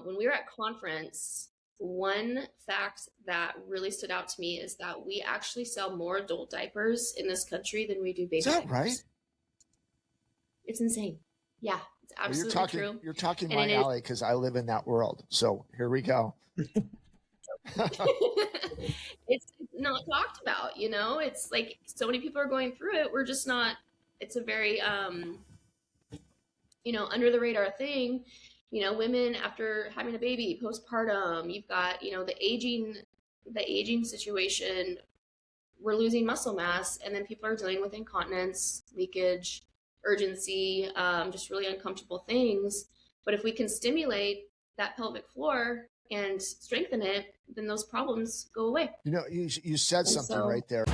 when we were at conference, one fact that really stood out to me is that we actually sell more adult diapers in this country than we do baby diapers. Is that right? It's insane. Yeah, it's absolutely true. You're talking my alley because I live in that world. So here we go. It's not talked about, you know? It's like so many people are going through it. We're just not, it's a very, you know, under the radar thing. You know, women after having a baby, postpartum, you've got, you know, the aging situation, we're losing muscle mass, and then people are dealing with incontinence, leakage, urgency, just really uncomfortable things. But if we can stimulate that pelvic floor and strengthen it, then those problems go away. You know, you said something right there.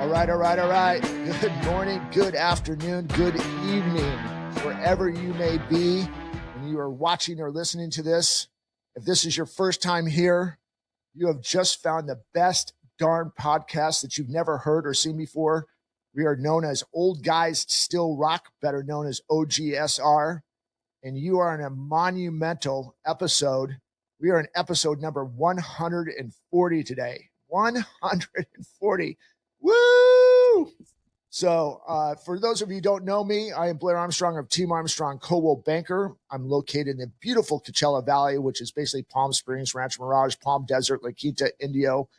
All right. Good morning, good afternoon, good evening, wherever you may be when you are watching or listening to this. If this is your first time here, you have just found the best darn podcast that you've never heard or seen before. We are known as Old Guys Still Rock, better known as OGSR, and you are in a monumental episode. We are in episode number 140 today. 140. Woo! So for those of you who don't know me, I am Blair Armstrong of Team Armstrong Coldwell Banker. I'm located in the beautiful Coachella Valley, which is basically Palm Springs, Rancho Mirage, Palm Desert, La Quinta, Indio.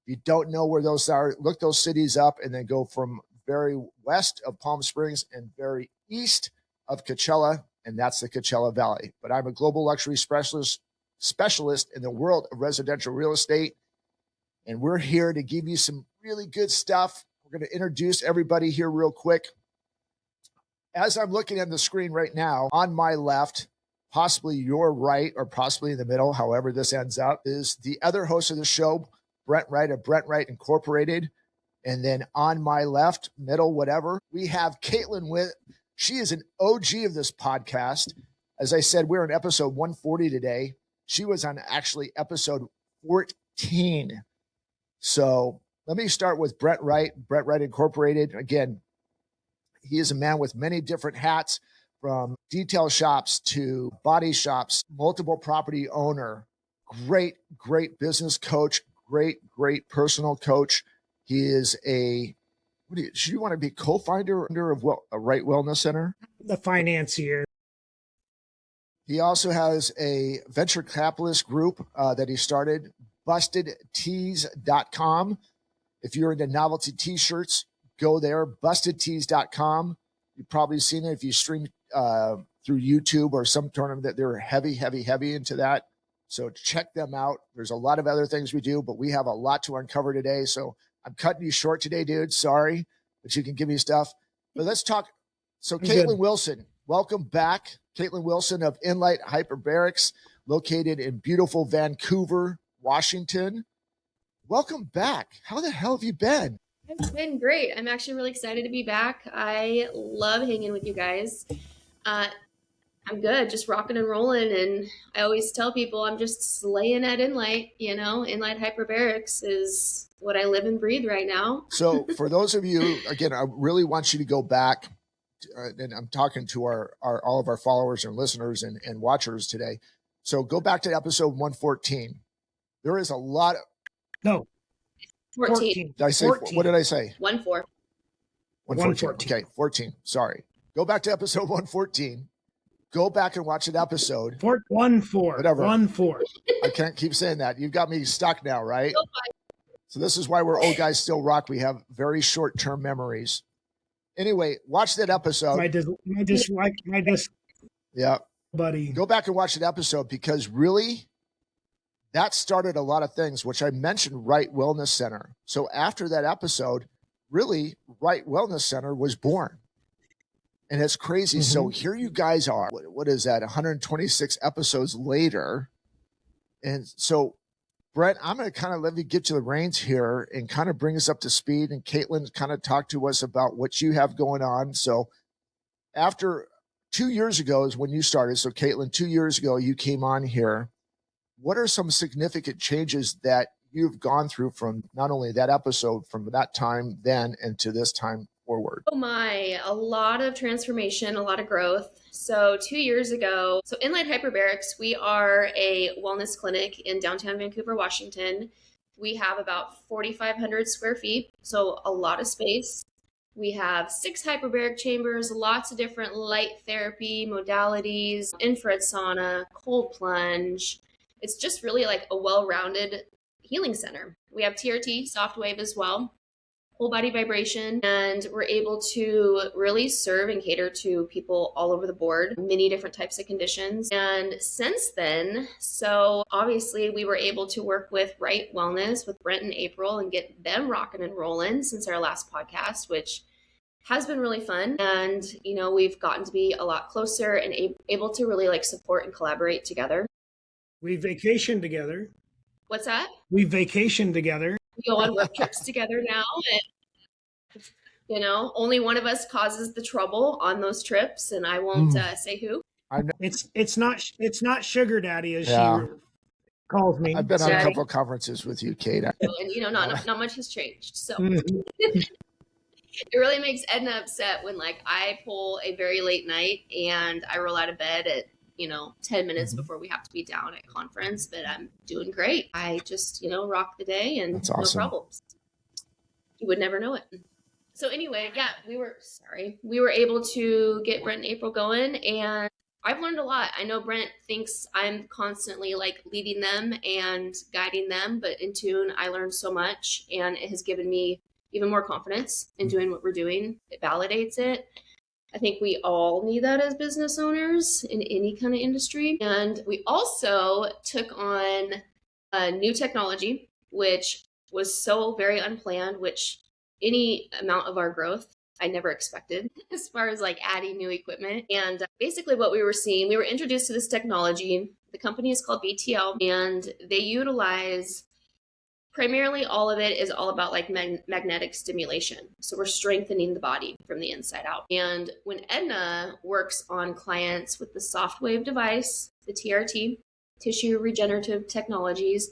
If you don't know where those are, look those cities up and then go from very west of Palm Springs and very east of Coachella, and that's the Coachella Valley. But I'm a global luxury specialist in the world of residential real estate, and we're here to give you some really good stuff. We're going to introduce everybody here real quick. As I'm looking at the screen right now, on my left, possibly your right or possibly in the middle, however this ends up, is the other host of the show, Brent Wright of Brent Wright Incorporated. And then on my left, middle, whatever, we have Caitlin with. She is an OG of this podcast. As I said, we're on episode 140 today. She was on actually episode 14. So let me start with Brent Wright Incorporated. Again, he is a man with many different hats, from detail shops to body shops, multiple property owner, great business coach, great personal coach. He is should you want to be co-founder of a Right Wellness Center? The financier. He also has a venture capitalist group that he started, bustedtees.com. If you're into novelty t-shirts, go there, bustedtees.com. You've probably seen it if you stream through YouTube or some tournament that they're heavy into that. So check them out. There's a lot of other things we do, but we have a lot to uncover today. So I'm cutting you short today, dude. Sorry, but you can give me stuff. But let's talk. So Caitlin Wilson, welcome back. Caitlin Wilson of Inlight Hyperbarics, located in beautiful Vancouver, Washington. Welcome back. How the hell have you been? It's been great. I'm actually really excited to be back. I love hanging with you guys. I'm good, just rocking and rolling. And I always tell people I'm just slaying at Inlight. You know, Inlight Hyperbarics is what I live and breathe right now. So for those of you, again, I really want you to go back. And I'm talking to all of our followers and listeners and watchers today. So go back to episode 114. There is a lot of... No. 14. Did I say 14. What did I say? 1-4. 114. Okay, 14. Sorry. Go back to episode 114. Go back and watch an episode. 1-4. Whatever. 1-4. I can't keep saying that. You've got me stuck now, right? So this is why we're Old Guys Still Rock. We have very short-term memories. Anyway, watch that episode. Yeah. Buddy. Go back and watch that episode, because really, that started a lot of things, which I mentioned Right Wellness Center. So after that episode, really, Right Wellness Center was born. And it's crazy. Mm-hmm. So here you guys are. What is that? 126 episodes later. And so, Brent, I'm going to kind of let you get to the reins here and kind of bring us up to speed. And Caitlin, kind of talk to us about what you have going on. So after 2 years ago is when you started. So Caitlin, 2 years ago, you came on here. What are some significant changes that you've gone through from not only that episode, from that time then and to this time forward? Oh my, a lot of transformation, a lot of growth. So 2 years ago, so Inlight Hyperbarics, we are a wellness clinic in downtown Vancouver, Washington. We have about 4,500 square feet, so a lot of space. We have 6 hyperbaric chambers, lots of different light therapy modalities, infrared sauna, cold plunge. It's just really like a well-rounded healing center. We have TRT, soft wave as well, whole body vibration, and we're able to really serve and cater to people all over the board, many different types of conditions. And since then, so obviously we were able to work with Right Wellness with Brent and April and get them rocking and rolling since our last podcast, which has been really fun. And, you know, we've gotten to be a lot closer and able to really like support and collaborate together. We vacation together. What's that? We vacation together. We go on work trips together now, and you know, only one of us causes the trouble on those trips, and I won't say who. It's not Sugar Daddy, as Yeah. she calls me. I've been on a Daddy. couple of conferences with you, Kate. And you know, not much has changed. So Mhm. it really makes Edna upset when like I pull a very late night and I roll out of bed at 10 minutes before we have to be down at conference, but I'm doing great. I just, rock the day and That's awesome. No problems. You would never know it. So anyway, yeah, we were able to get Brent and April going, and I've learned a lot. I know Brent thinks I'm constantly like leading them and guiding them, but in tune, I learned so much, and it has given me even more confidence in doing what we're doing. It validates it. I think we all need that as business owners in any kind of industry. And we also took on a new technology, which was so very unplanned, which any amount of our growth I never expected as far as like adding new equipment. And basically what we were seeing, we were introduced to this technology. The company is called BTL, and they utilize primarily all of it is all about like magnetic stimulation. So we're strengthening the body from the inside out. And when Edna works on clients with the soft wave device, the TRT, tissue regenerative technologies,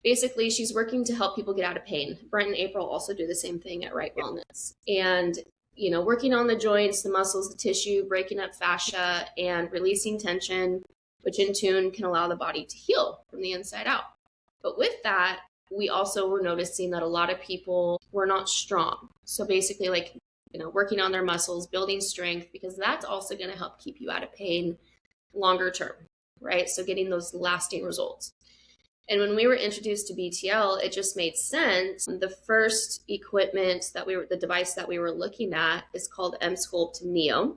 basically she's working to help people get out of pain. Brent and April also do the same thing at Right Wellness. And, working on the joints, the muscles, the tissue, breaking up fascia and releasing tension, which in tune can allow the body to heal from the inside out. But with that, we also were noticing that a lot of people were not strong. So basically like, working on their muscles, building strength, because that's also going to help keep you out of pain longer term, right? So getting those lasting results. And when we were introduced to BTL, it just made sense. The first equipment the device that we were looking at is called mSculpt Neo,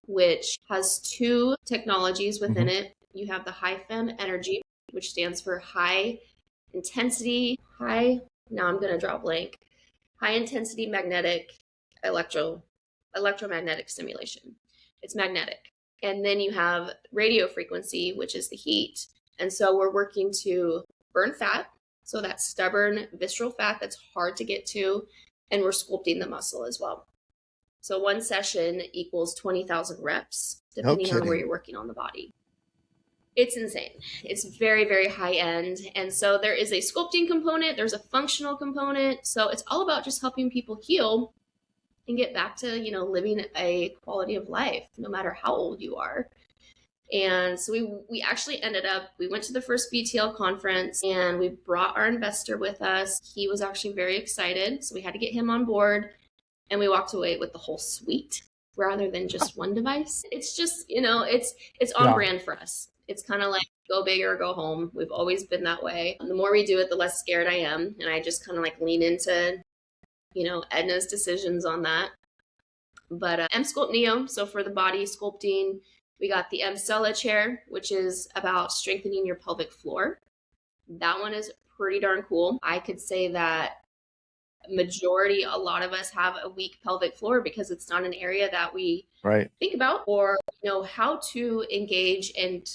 which has 2 technologies within it. You have the HiFem Energy, which stands for high intensity magnetic electromagnetic stimulation. It's magnetic. And then you have radio frequency, which is the heat. And so we're working to burn fat. So that stubborn visceral fat that's hard to get to. And we're sculpting the muscle as well. So one session equals 20,000 reps, depending on where you're working on the body. It's insane. It's very, very high end. And so there is a sculpting component. There's a functional component. So it's all about just helping people heal and get back to, living a quality of life, no matter how old you are. And so we actually we went to the first BTL conference and we brought our investor with us. He was actually very excited. So we had to get him on board, and we walked away with the whole suite rather than just one device. It's just, it's on brand for us. It's kind of like go big or go home. We've always been that way. The more we do it, the less scared I am. And I just kind of like lean into, Edna's decisions on that. But mSculpt Neo, so for the body sculpting, we got the mCella chair, which is about strengthening your pelvic floor. That one is pretty darn cool. I could say that a lot of us have a weak pelvic floor because it's not an area that we think about or know how to engage and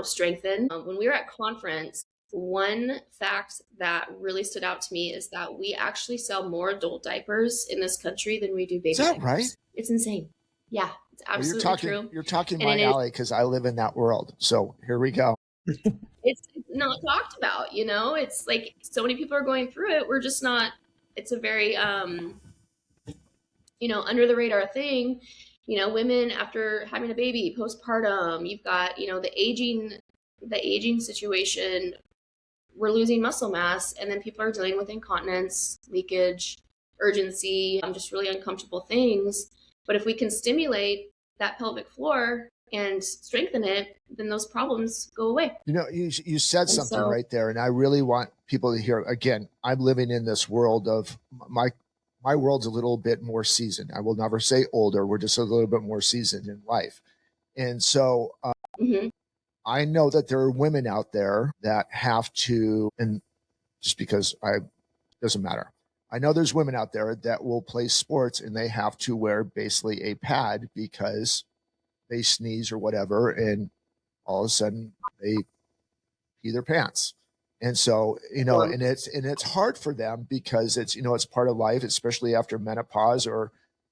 strengthen. When we were at conference, one fact that really stood out to me is that we actually sell more adult diapers in this country than we do baby diapers. Is that right? It's insane. Yeah, it's absolutely true. You're talking my alley because I live in that world. So here we go. it's not talked about, you know? It's like so many people are going through it. We're just not, it's a very, under the radar thing. Women after having a baby, postpartum, you've got, the aging situation, we're losing muscle mass, and then people are dealing with incontinence, leakage, urgency, just really uncomfortable things. But if we can stimulate that pelvic floor and strengthen it, then those problems go away. You said something so, right there, and I really want people to hear. Again, I'm living in this world of my world's a little bit more seasoned. I will never say older. We're just a little bit more seasoned in life. And so mhm. I know that there are women out there that have to, and just because doesn't matter. I know there's women out there that will play sports and they have to wear basically a pad because they sneeze or whatever, and all of a sudden they pee their pants. And so, and it's hard for them because it's part of life, especially after menopause, or,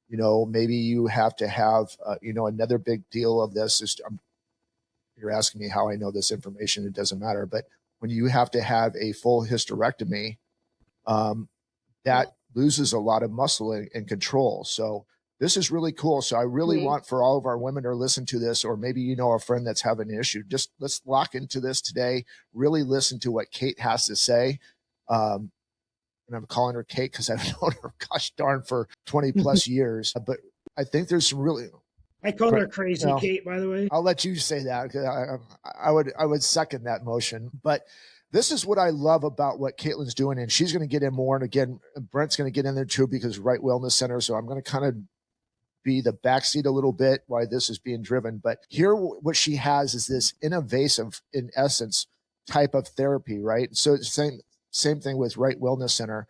maybe you have to have, another big deal of this is, you're asking me how I know this information. It doesn't matter. But when you have to have a full hysterectomy, that loses a lot of muscle and control. So this is really cool. So I really want for all of our women to listen to this, or maybe a friend that's having an issue. Just let's lock into this today. Really listen to what Kate has to say. And I'm calling her Kate because I've known her, gosh darn, for 20 plus years. But I think there's some really. I call her Crazy Kate, by the way. I'll let you say that. I would second that motion. But this is what I love about what Caitlin's doing, and she's going to get in more. And again, Brent's going to get in there too, because Right Wellness Center. So I'm going to kind of be the backseat a little bit while this is being driven. But here, what she has is this innovative, in essence, type of therapy, right? So same thing with Right Wellness Center,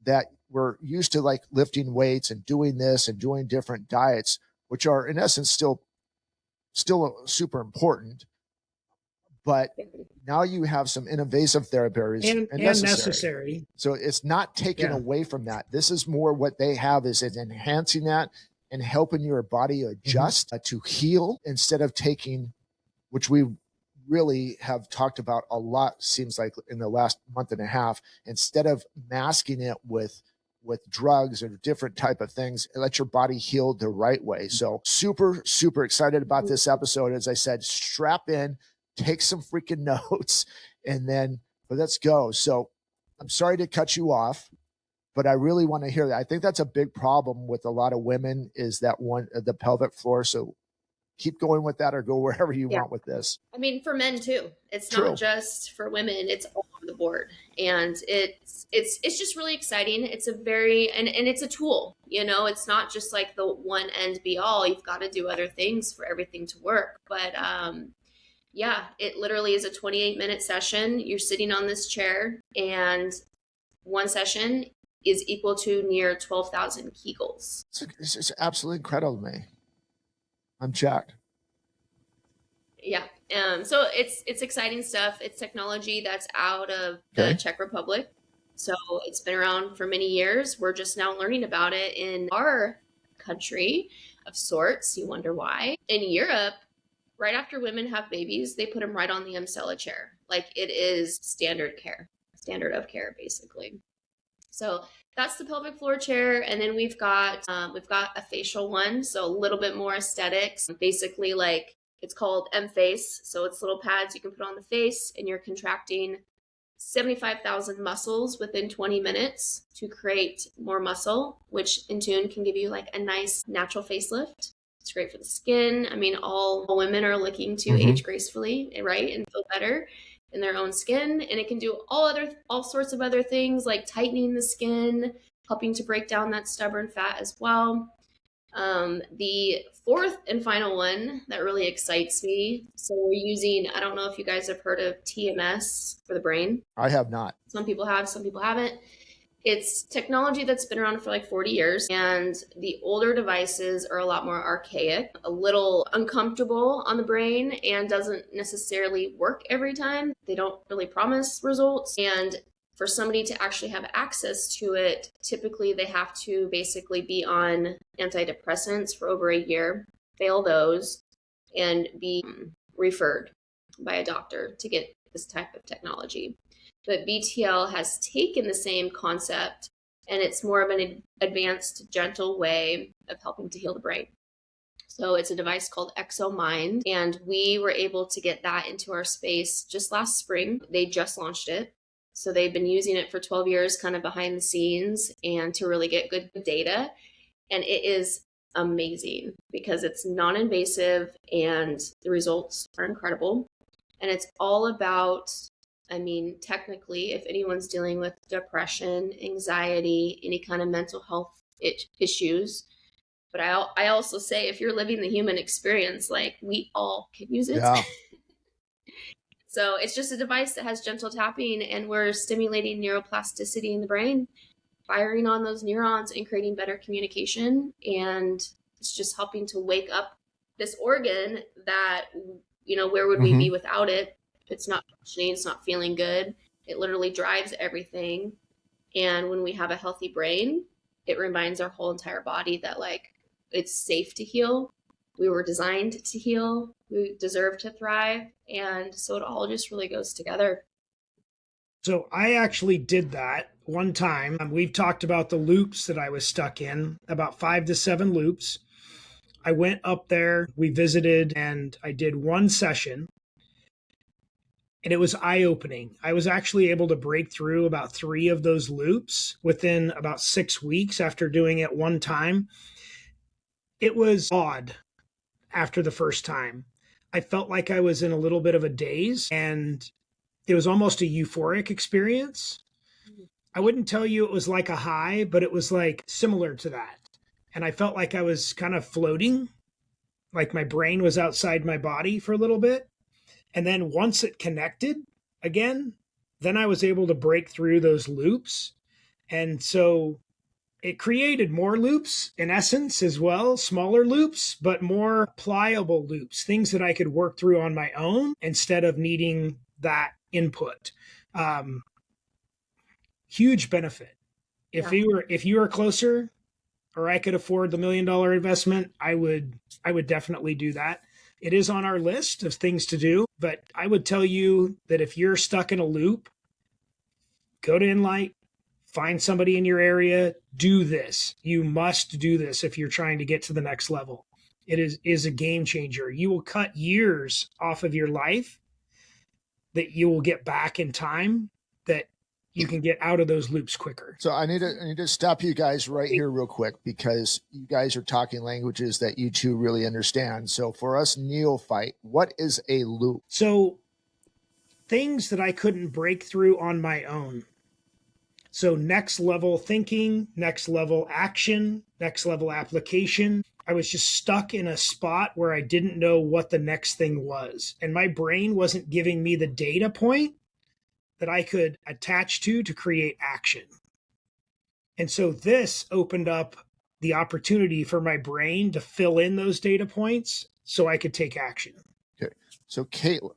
that we're used to like lifting weights and doing this and doing different diets, which are in essence still super important. But now you have some innovative therapies and necessary. So it's not taken away from that. This is more what they have is enhancing that and helping your body adjust to heal, instead of taking, which we really have talked about a lot, seems like in the last month and a half, instead of masking it with drugs or different type of things, let your body heal the right way. So super, super excited about this episode. As I said, strap in, take some freaking notes, and then let's go. So I'm sorry to cut you off, but I really want to hear that. I think that's a big problem with a lot of women, is that one, the pelvic floor. So keep going with that, or go wherever you want with this. I mean, for men too. It's not just for women. It's all over the board. And it's just really exciting. It's a very, and it's a tool, it's not just like the one end be all. You've got to do other things for everything to work. But, it literally is a 28-minute session. You're sitting on this chair, and one session is equal to near 12,000 Kegels. It's absolutely incredible to me. I'm jacked. Yeah. So it's exciting stuff. It's technology that's out of the Czech Republic. So it's been around for many years. We're just now learning about it in our country of sorts. You wonder why. In Europe, right after women have babies, they put them right on the Emsella chair. Like, it is standard of care, basically. So that's the pelvic floor chair. And then we've got a facial one. So a little bit more aesthetics, basically, like, it's called M-Face. So it's little pads you can put on the face, and you're contracting 75,000 muscles within 20 minutes to create more muscle, which in turn can give you like a nice natural facelift. It's great for the skin. I mean, all women are looking to age gracefully, right? And feel better in their own skin. And it can do all sorts of other things, like tightening the skin, helping to break down that stubborn fat as well. The fourth and final one that really excites me. So we're using, I don't know if you guys have heard of TMS for the brain. I have not. Some people have, some people haven't. It's technology that's been around for like 40 years, and the older devices are a lot more archaic, a little uncomfortable on the brain, and doesn't necessarily work every time. They don't really promise results. And for somebody to actually have access to it, typically they have to basically be on antidepressants for over a year, fail those, and be referred by a doctor to get this type of technology. But BTL has taken the same concept, and it's more of an advanced, gentle way of helping to heal the brain. So it's a device called ExoMind, and we were able to get that into our space just last spring. They just launched it. So they've been using it for 12 years, kind of behind the scenes, and to really get good data. And it is amazing because it's non-invasive and the results are incredible. And it's all about, I mean, technically, if anyone's dealing with depression, anxiety, any kind of mental health issues, but I also say if you're living the human experience, like we all can use it. Yeah. So it's just a device that has gentle tapping, and we're stimulating neuroplasticity in the brain, firing on those neurons and creating better communication. And it's just helping to wake up this organ that, you know, where would we be without it? It's not functioning, it's not feeling good. It literally drives everything. And when we have a healthy brain, it reminds our whole entire body that, like, it's safe to heal. We were designed to heal. We deserve to thrive. And so it all just really goes together. So I actually did that one time. We've talked about the loops that I was stuck in, about 5 to 7 loops. I went up there, we visited, and I did one session. And it was eye-opening. I was actually able to break through about 3 of those loops within about 6 weeks after doing it one time. It was odd after the first time. I felt like I was in a little bit of a daze, and it was almost a euphoric experience. I wouldn't tell you it was like a high, but it was like similar to that. And I felt like I was kind of floating, like my brain was outside my body for a little bit. And then once it connected again, then I was able to break through those loops. And so it created more loops in essence as well, smaller loops, but more pliable loops, things that I could work through on my own instead of needing that input. Huge benefit. If you were closer, or I could afford the $1 million investment, I would definitely do that. It is on our list of things to do, but I would tell you that if you're stuck in a loop, go to Inlight, find somebody in your area, do this. You must do this if you're trying to get to the next level. It is a game changer. You will cut years off of your life that you will get back in time, that you can get out of those loops quicker. So I need to stop you guys right here real quick, because you guys are talking languages that you two really understand. So for us neophyte, what is a loop? So things that I couldn't break through on my own. So next level thinking, next level action, next level application. I was just stuck in a spot where I didn't know what the next thing was. And my brain wasn't giving me the data point that I could attach to create action. And so this opened up the opportunity for my brain to fill in those data points so I could take action. Okay. So Caitlin.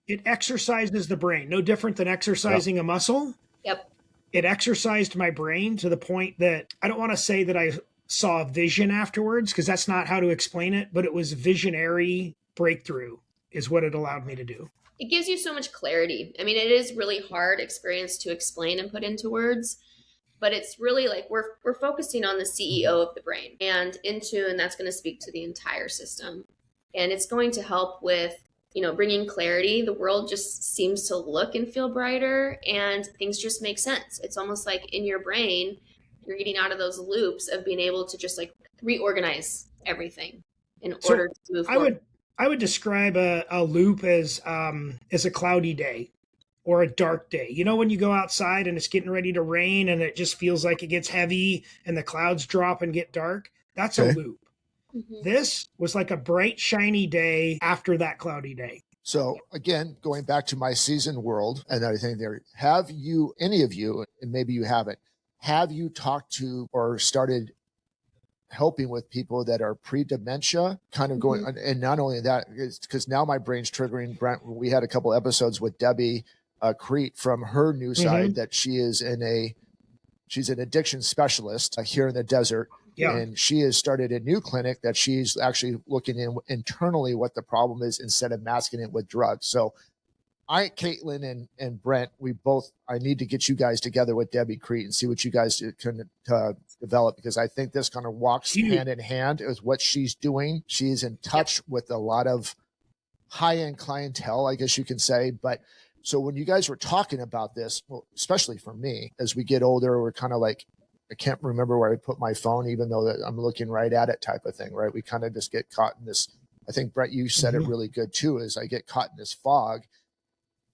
It exercises the brain, no different than exercising a muscle. Yep. It exercised my brain to the point that I don't want to say that I saw a vision afterwards, because that's not how to explain it, but it was visionary breakthrough is what it allowed me to do. It gives you so much clarity. I mean, it is really hard experience to explain and put into words, but it's really like we're focusing on the CEO of the brain and that's going to speak to the entire system. And it's going to help with, you know, bringing clarity. The world just seems to look and feel brighter, and things just make sense. It's almost like in your brain, you're getting out of those loops of being able to just like reorganize everything in order to move forward. I would describe a loop as a cloudy day or a dark day. You know, when you go outside and it's getting ready to rain and it just feels like it gets heavy and the clouds drop and get dark, that's a loop. Mm-hmm. This was like a bright, shiny day after that cloudy day. So again, going back to my seasoned world and everything there, have you, any of you, and maybe you haven't, have you talked to or started helping with people that are pre-dementia, kind of going, and not only that, because now my brain's triggering. Brent, we had a couple episodes with Debbie Crete from her new side that she's an addiction specialist here in the desert. Yeah. And she has started a new clinic that she's actually looking internally what the problem is instead of masking it with drugs. So Caitlin and Brent, I need to get you guys together with Debbie Crete and see what you guys can develop, because I think this kind of walks hand in hand with what she's doing. She's in touch with a lot of high-end clientele, I guess you can say. But so when you guys were talking about this, well, especially for me, as we get older, we're kind of like, I can't remember where I put my phone, even though that I'm looking right at it type of thing, right? We kind of just get caught in this. I think, Brett, you said it really good too, is I get caught in this fog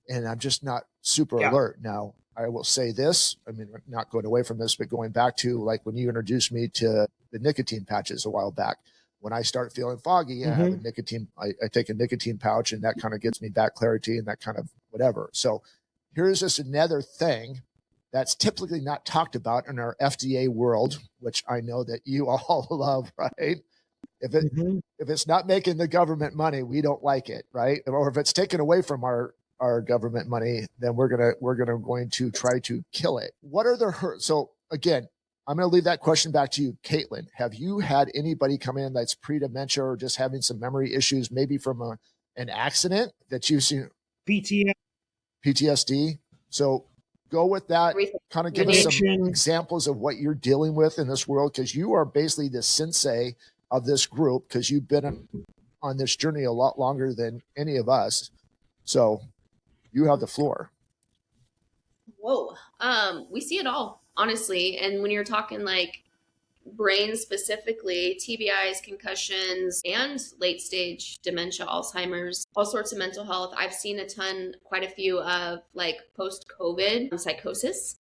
and I'm just not super alert. Now, I will say this, I mean, not going away from this, but going back to like when you introduced me to the nicotine patches a while back, when I start feeling foggy, I have a nicotine, I take a nicotine pouch, and that kind of gets me back clarity and that kind of whatever. So here's just another thing that's typically not talked about in our FDA world, which I know that you all love, right? If it's not making the government money, we don't like it, right? Or if it's taken away from our government money, then we're going to try to kill it. What are the hurts? So again, I'm going to leave that question back to you, Caitlin. Have you had anybody come in that's pre-dementia or just having some memory issues, maybe from an accident that you've seen? PTSD. So go with that. Kind of give us some examples of what you're dealing with in this world, because you are basically the sensei of this group, because you've been on this journey a lot longer than any of us. So you have the floor. Whoa. We see it all, honestly. And when you're talking like brain specifically, TBIs, concussions, and late stage dementia, Alzheimer's, all sorts of mental health. I've seen quite a few of like post-COVID psychosis,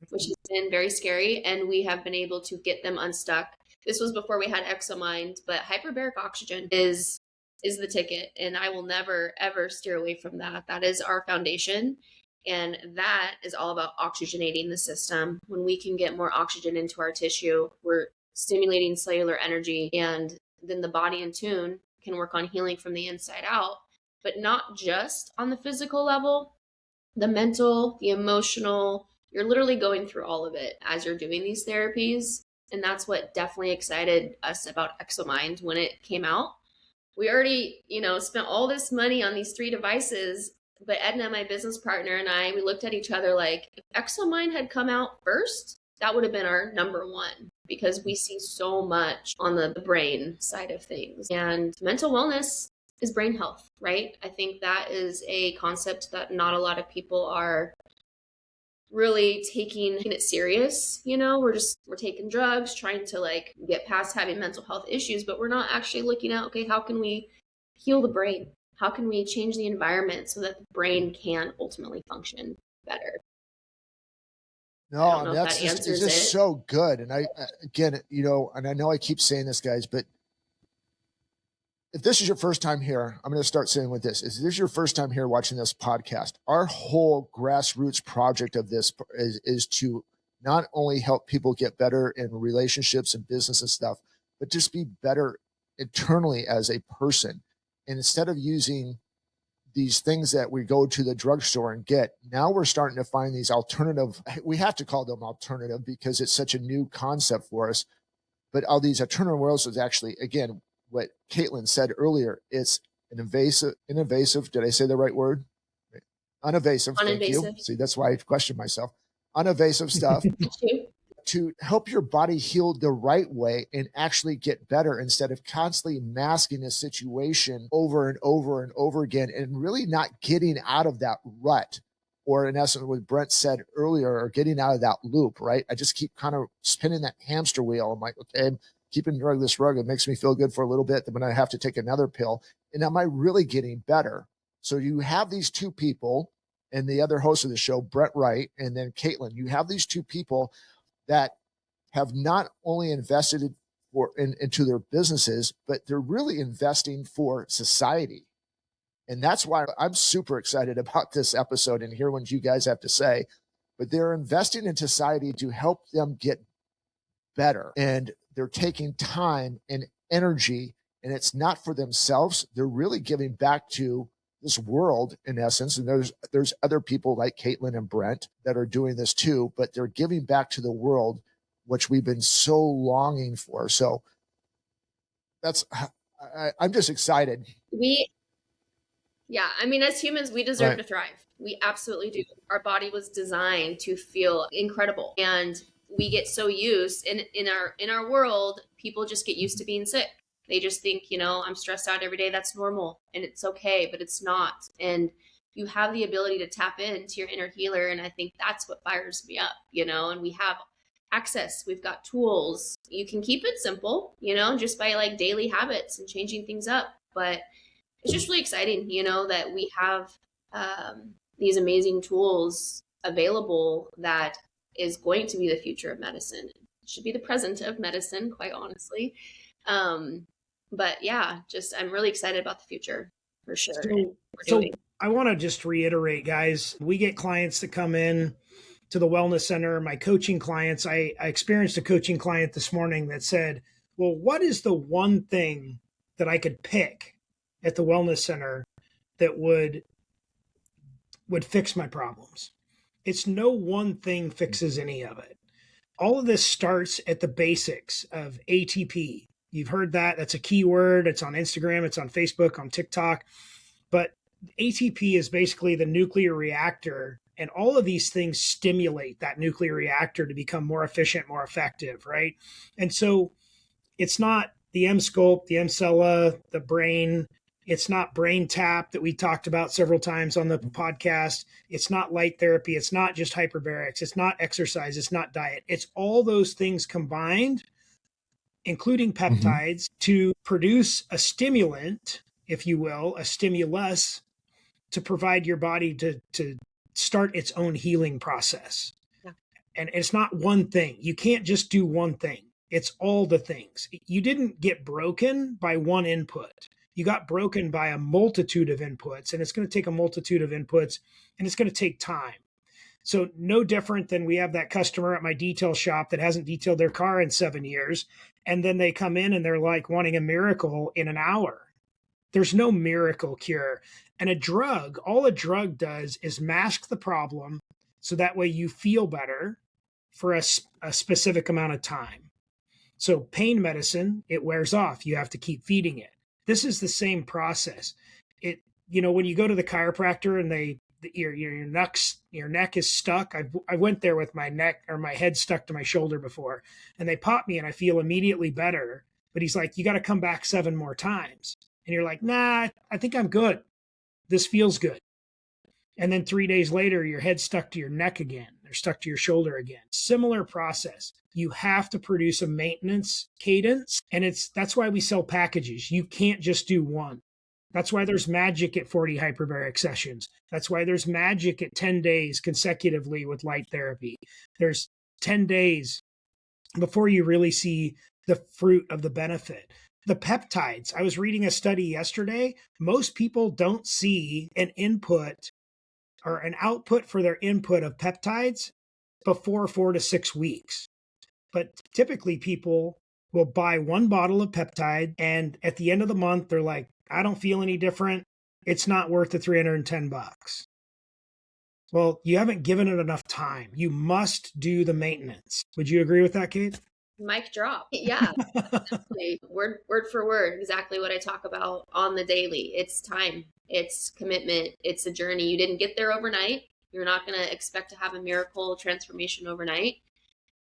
which has been very scary. And we have been able to get them unstuck. This was before we had ExoMind, but hyperbaric oxygen is the ticket. And I will never, ever steer away from that. That is our foundation. And that is all about oxygenating the system. When we can get more oxygen into our tissue, we're stimulating cellular energy, and then the body in tune can work on healing from the inside out, but not just on the physical level, the mental, the emotional. You're literally going through all of it as you're doing these therapies. And that's what definitely excited us about ExoMind when it came out. We already, spent all this money on these 3 devices. But Edna, my business partner, and we looked at each other like, if ExoMind had come out first, that would have been our number one, because we see so much on the brain side of things. And mental wellness is brain health, right? I think that is a concept that not a lot of people are really taking it serious. We're taking drugs, trying to like get past having mental health issues, but we're not actually looking at, okay, how can we heal the brain? How can we change the environment so that the brain can ultimately function better? No, that's just so good. And again, and I know I keep saying this, guys, but if this is your first time here, I'm going to start saying with this. If this is your first time here watching this podcast, our whole grassroots project of this is to not only help people get better in relationships and business and stuff, but just be better internally as a person. And instead of using these things that we go to the drugstore and get, now we're starting to find these alternative, we have to call them alternative because it's such a new concept for us. But all these alternative worlds is actually, again, what Caitlin said earlier, it's an invasive, did I say the right word? Unevasive, thank you. See, that's why I question myself. Unevasive stuff. To help your body heal the right way and actually get better instead of constantly masking a situation over and over and over again and really not getting out of that rut, or in essence, what Brent said earlier, or getting out of that loop, right? I just keep kind of spinning that hamster wheel. I'm like, okay, I'm keeping this rug. It makes me feel good for a little bit. Then when I have to take another pill, and am I really getting better? So you have these 2 people, and the other host of the show, Brett Wright, and then Caitlin. You have these 2 people that have not only invested into their businesses, but they're really investing for society. And that's why I'm super excited about this episode and hear what you guys have to say. But they're investing in society to help them get better. And they're taking time and energy, and it's not for themselves. They're really giving back to this world in essence. And there's other people like Caitlin and Brent that are doing this too, but they're giving back to the world which we've been so longing for. So I'm just excited. Yeah, I mean, as humans, we deserve to thrive. We absolutely do. Our body was designed to feel incredible, and we get so used in our world, people just get used to being sick. They just think, I'm stressed out every day. That's normal and it's okay, but it's not. And you have the ability to tap into your inner healer, and I think that's what fires me up, and we have access. We've got tools. You can keep it simple, just by like daily habits and changing things up, but it's just really exciting, that we have these amazing tools available that is going to be the future of medicine. It should be the present of medicine, quite honestly. But yeah, I'm really excited about the future for sure. So I want to just reiterate, guys, we get clients that come in to the wellness center, my coaching clients. I experienced a coaching client this morning that said, well, what is the one thing that I could pick at the wellness center that would fix my problems? It's no one thing fixes any of it. All of this starts at the basics of ATP. You've heard that. That's a key word. It's on Instagram. It's on Facebook, on TikTok. But ATP is basically the nuclear reactor. And all of these things stimulate that nuclear reactor to become more efficient, more effective, right? And so it's not the M-Sculpt, the M-Cella, the brain. It's not brain tap that we talked about several times on the podcast. It's not light therapy. It's not just hyperbarics. It's not exercise. It's not diet. It's all those things combined, including peptides, to produce a stimulant, if you will, a stimulus to provide your body to start its own healing process. Yeah. And it's not one thing. You can't just do one thing. It's all the things. You didn't get broken by one input. You got broken by a multitude of inputs, and it's going to take a multitude of inputs, and it's going to take time. So no different than we have that customer at my detail shop that hasn't detailed their car in 7 years, and then they come in and they're like wanting a miracle in an hour. There's no miracle cure. And all a drug does is mask the problem so that way you feel better for a specific amount of time. So pain medicine, it wears off. You have to keep feeding it. This is the same process. When you go to the chiropractor and your neck is stuck. I went there with my neck or my head stuck to my shoulder before, and they pop me and I feel immediately better. But he's like, you got to come back 7 more times. And you're like, nah, I think I'm good. This feels good. And then 3 days later, your head's stuck to your neck again. They're stuck to your shoulder again. Similar process. You have to produce a maintenance cadence. And that's why we sell packages. You can't just do one. That's why there's magic at 40 hyperbaric sessions. That's why there's magic at 10 days consecutively with light therapy. There's 10 days before you really see the fruit of the benefit. The peptides. I was reading a study yesterday. Most people don't see an input or an output for their input of peptides before 4 to 6 weeks. But typically people will buy 1 bottle of peptide, and at the end of the month, they're like, I don't feel any different. It's not worth the $310. Well, you haven't given it enough time. You must do the maintenance. Would you agree with that, Kate? Mic drop. Yeah. word for word, exactly what I talk about on the daily. It's time. It's commitment. It's a journey. You didn't get there overnight. You're not going to expect to have a miracle transformation overnight.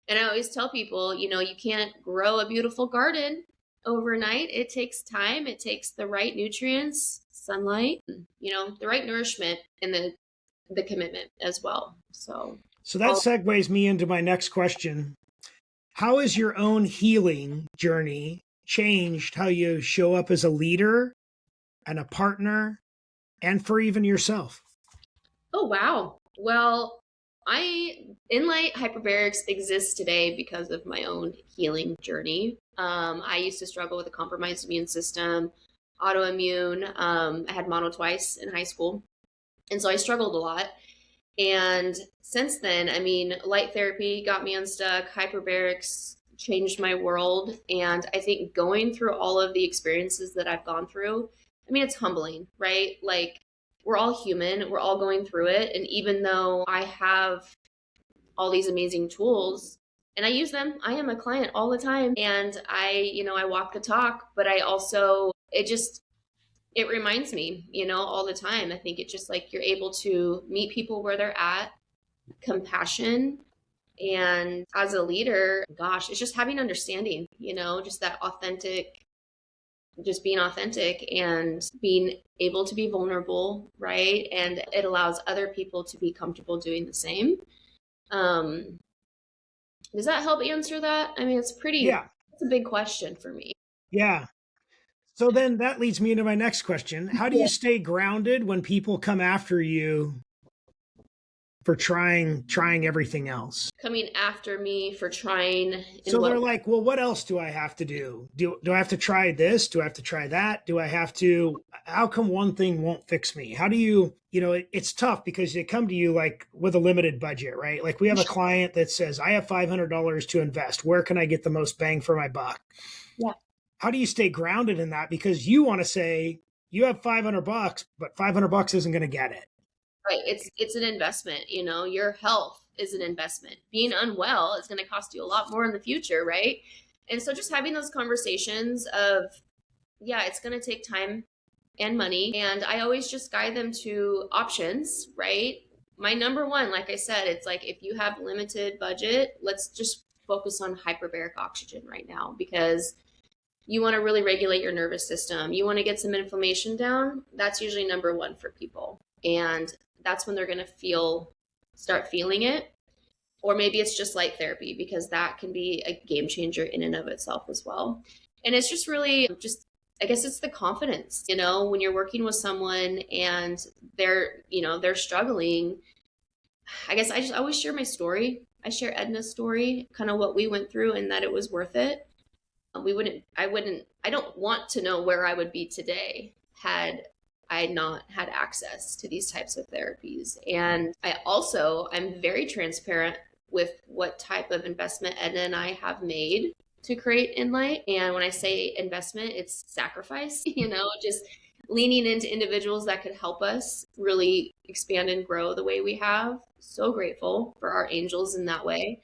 And I always tell people, you can't grow a beautiful garden overnight. It takes time. It takes the right nutrients, sunlight, the right nourishment, and the commitment as well. So that segues me into my next question. How has your own healing journey changed how you show up as a leader and a partner and for even yourself? Oh, wow. Well, Inlight Hyperbarics exists today because of my own healing journey. I used to struggle with a compromised immune system, autoimmune. I had mono twice in high school. And so I struggled a lot. And since then, light therapy got me unstuck. Hyperbarics changed my world. And I think going through all of the experiences that I've gone through, it's humbling, right? Like, we're all human. We're all going through it. And even though I have all these amazing tools, and I use them. I am a client all the time, and I walk the talk, but I also, it reminds me, all the time. I think it's just like you're able to meet people where they're at, compassion. And as a leader, gosh, it's just having understanding, just that authentic, just being authentic and being able to be vulnerable, right? And it allows other people to be comfortable doing the same. Um, does that help answer that? I mean, it's a big question for me. Yeah. So then that leads me into my next question. How do you stay grounded when people come after you for trying everything else? Coming after me for trying. So they're like, well, what else do I have to do? Do I have to try this? Do I have to try that? How come one thing won't fix me? How do you, it's tough because they come to you like with a limited budget, right? Like we have a client that says, I have $500 to invest. Where can I get the most bang for my buck? Yeah. How do you stay grounded in that? Because you want to say you have $500, but $500 isn't going to get it. Right. It's an investment, your health is an investment. Being unwell is going to cost you a lot more in the future, right? And so just having those conversations of, yeah, it's going to take time and money. And I always just guide them to options, right? My number one, like I said, it's like, if you have limited budget, let's just focus on hyperbaric oxygen right now, because you want to really regulate your nervous system. You want to get some inflammation down. That's usually number one for people. And that's when they're going to start feeling it. Or maybe it's just light therapy, because that can be a game changer in and of itself as well. And it's just really I guess it's the confidence, when you're working with someone and they're struggling. I guess I just always share my story. I share Edna's story, kind of what we went through, and that it was worth it. I don't want to know where I would be today had I not had access to these types of therapies. And I'm very transparent with what type of investment Edna and I have made to create Inlight. And when I say investment, it's sacrifice, just leaning into individuals that could help us really expand and grow the way we have. So grateful for our angels in that way.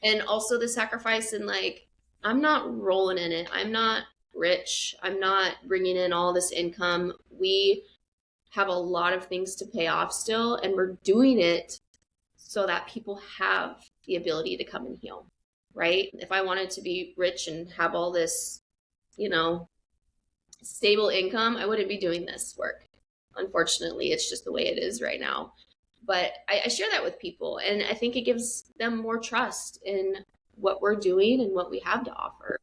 And also the sacrifice in I'm not rolling in it. I'm not rich. I'm not bringing in all this income. We have a lot of things to pay off still, and we're doing it so that people have the ability to come and heal, right? If I wanted to be rich and have all this, stable income, I wouldn't be doing this work. Unfortunately, it's just the way it is right now. But I share that with people, and I think it gives them more trust in what we're doing and what we have to offer.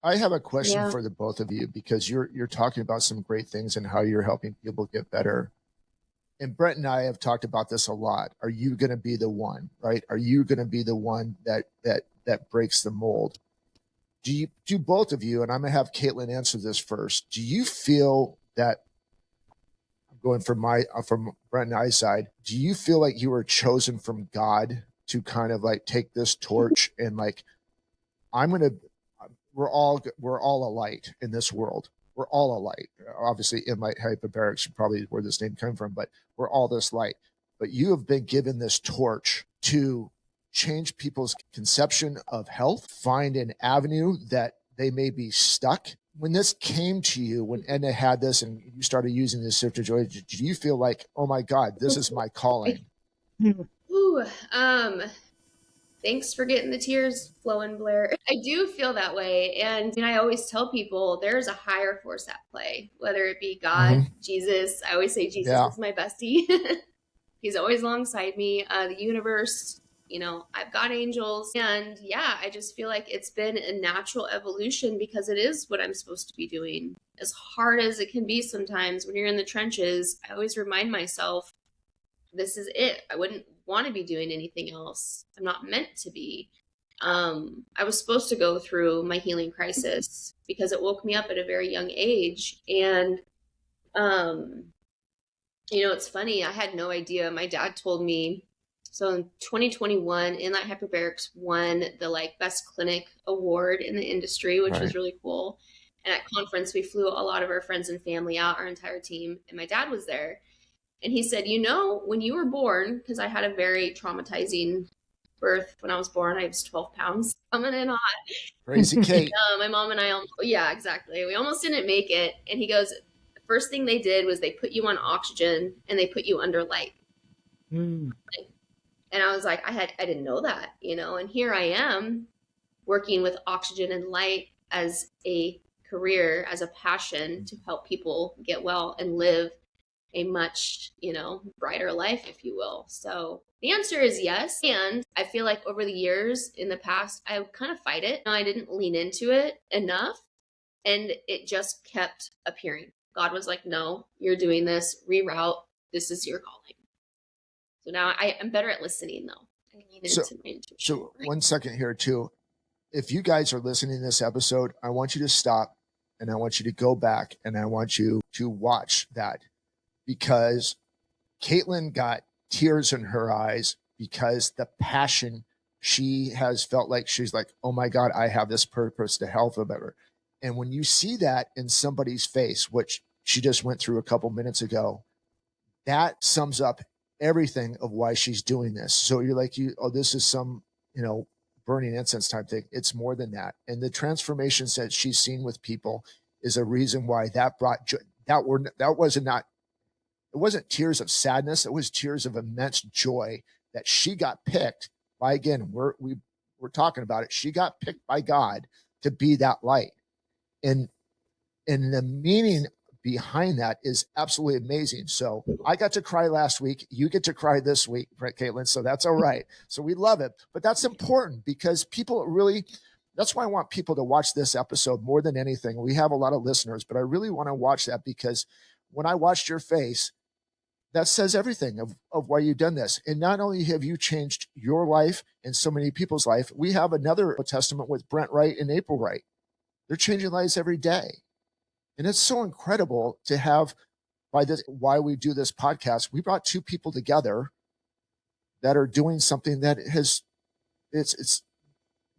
I have a question for the both of you, because you're talking about some great things and how you're helping people get better. And Brett and I have talked about this a lot. Are you going to be the one, right? Are you going to be the one that breaks the mold? Do both of you, and I'm going to have Caitlin answer this first. Do you feel that, going from Brett and I's side, do you feel like you were chosen from God to kind of take this torch and we're all a light in this world. We're all a light. Obviously, Inlight Hyperbarics, probably where this name came from, but we're all this light. But you have been given this torch to change people's conception of health, find an avenue that they may be stuck. When this came to you, when Edna had this and you started using this Sift of Joy, did you feel like, oh my God, this is my calling? Ooh, thanks for getting the tears flowing, Blair. I do feel that way. And I always tell people there's a higher force at play, whether it be God, Jesus. I always say Jesus is my bestie. He's always alongside me. The universe, I've got angels. And I just feel like it's been a natural evolution, because it is what I'm supposed to be doing. As hard as it can be sometimes when you're in the trenches, I always remind myself, this is it. I wouldn't want to be doing anything else. I'm not meant to be. I was supposed to go through my healing crisis because it woke me up at a very young age. And, it's funny. I had no idea. My dad told me. So in 2021, Inlight Hyperbarics won the best clinic award in the industry, which was really cool. And at conference, we flew a lot of our friends and family out, our entire team. And my dad was there. And he said, when you were born, because I had a very traumatizing birth, when I was born, I was 12 pounds coming in hot. Crazy Kate. My mom and I, yeah, exactly. We almost didn't make it. And he goes, the first thing they did was they put you on oxygen and they put you under light. And I was like, I didn't know that, and here I am working with oxygen and light as a career, as a passion to help people get well and live a much, brighter life, if you will. So the answer is yes. And I feel like over the years in the past, I would kind of fight it. I didn't lean into it enough. And it just kept appearing. God was like, no, you're doing this, reroute. This is your calling. So now I'm better at listening, though. I lean into my intuition. So 1 second here, too. If you guys are listening to this episode, I want you to stop and I want you to go back and I want you to watch that, because Caitlin got tears in her eyes because the passion she has felt, like she's like, oh my God, I have this purpose to help them better. And when you see that in somebody's face, which she just went through a couple minutes ago, that sums up everything of why she's doing this. So you're like, this is some, burning incense type thing. It's more than that. And the transformations that she's seen with people is a reason why that brought joy. It wasn't tears of sadness. It was tears of immense joy that she got picked by, again, we're talking about it. She got picked by God to be that light. And the meaning behind that is absolutely amazing. So I got to cry last week. You get to cry this week, Caitlin. So that's all right. So we love it. But that's important because people really, that's why I want people to watch this episode more than anything. We have a lot of listeners, but I really want to watch that because when I watched your face, that says everything of why you've done this. And not only have you changed your life and so many people's life, we have another testament with Brent Wright and April Wright. They're changing lives every day. And it's so incredible to have, why we do this podcast. We brought two people together that are doing something that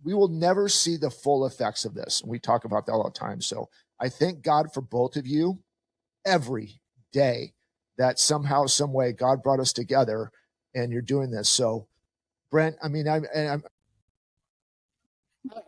we will never see the full effects of this. And we talk about that all the time. So I thank God for both of you every day that somehow, some way God brought us together and you're doing this. So Brent,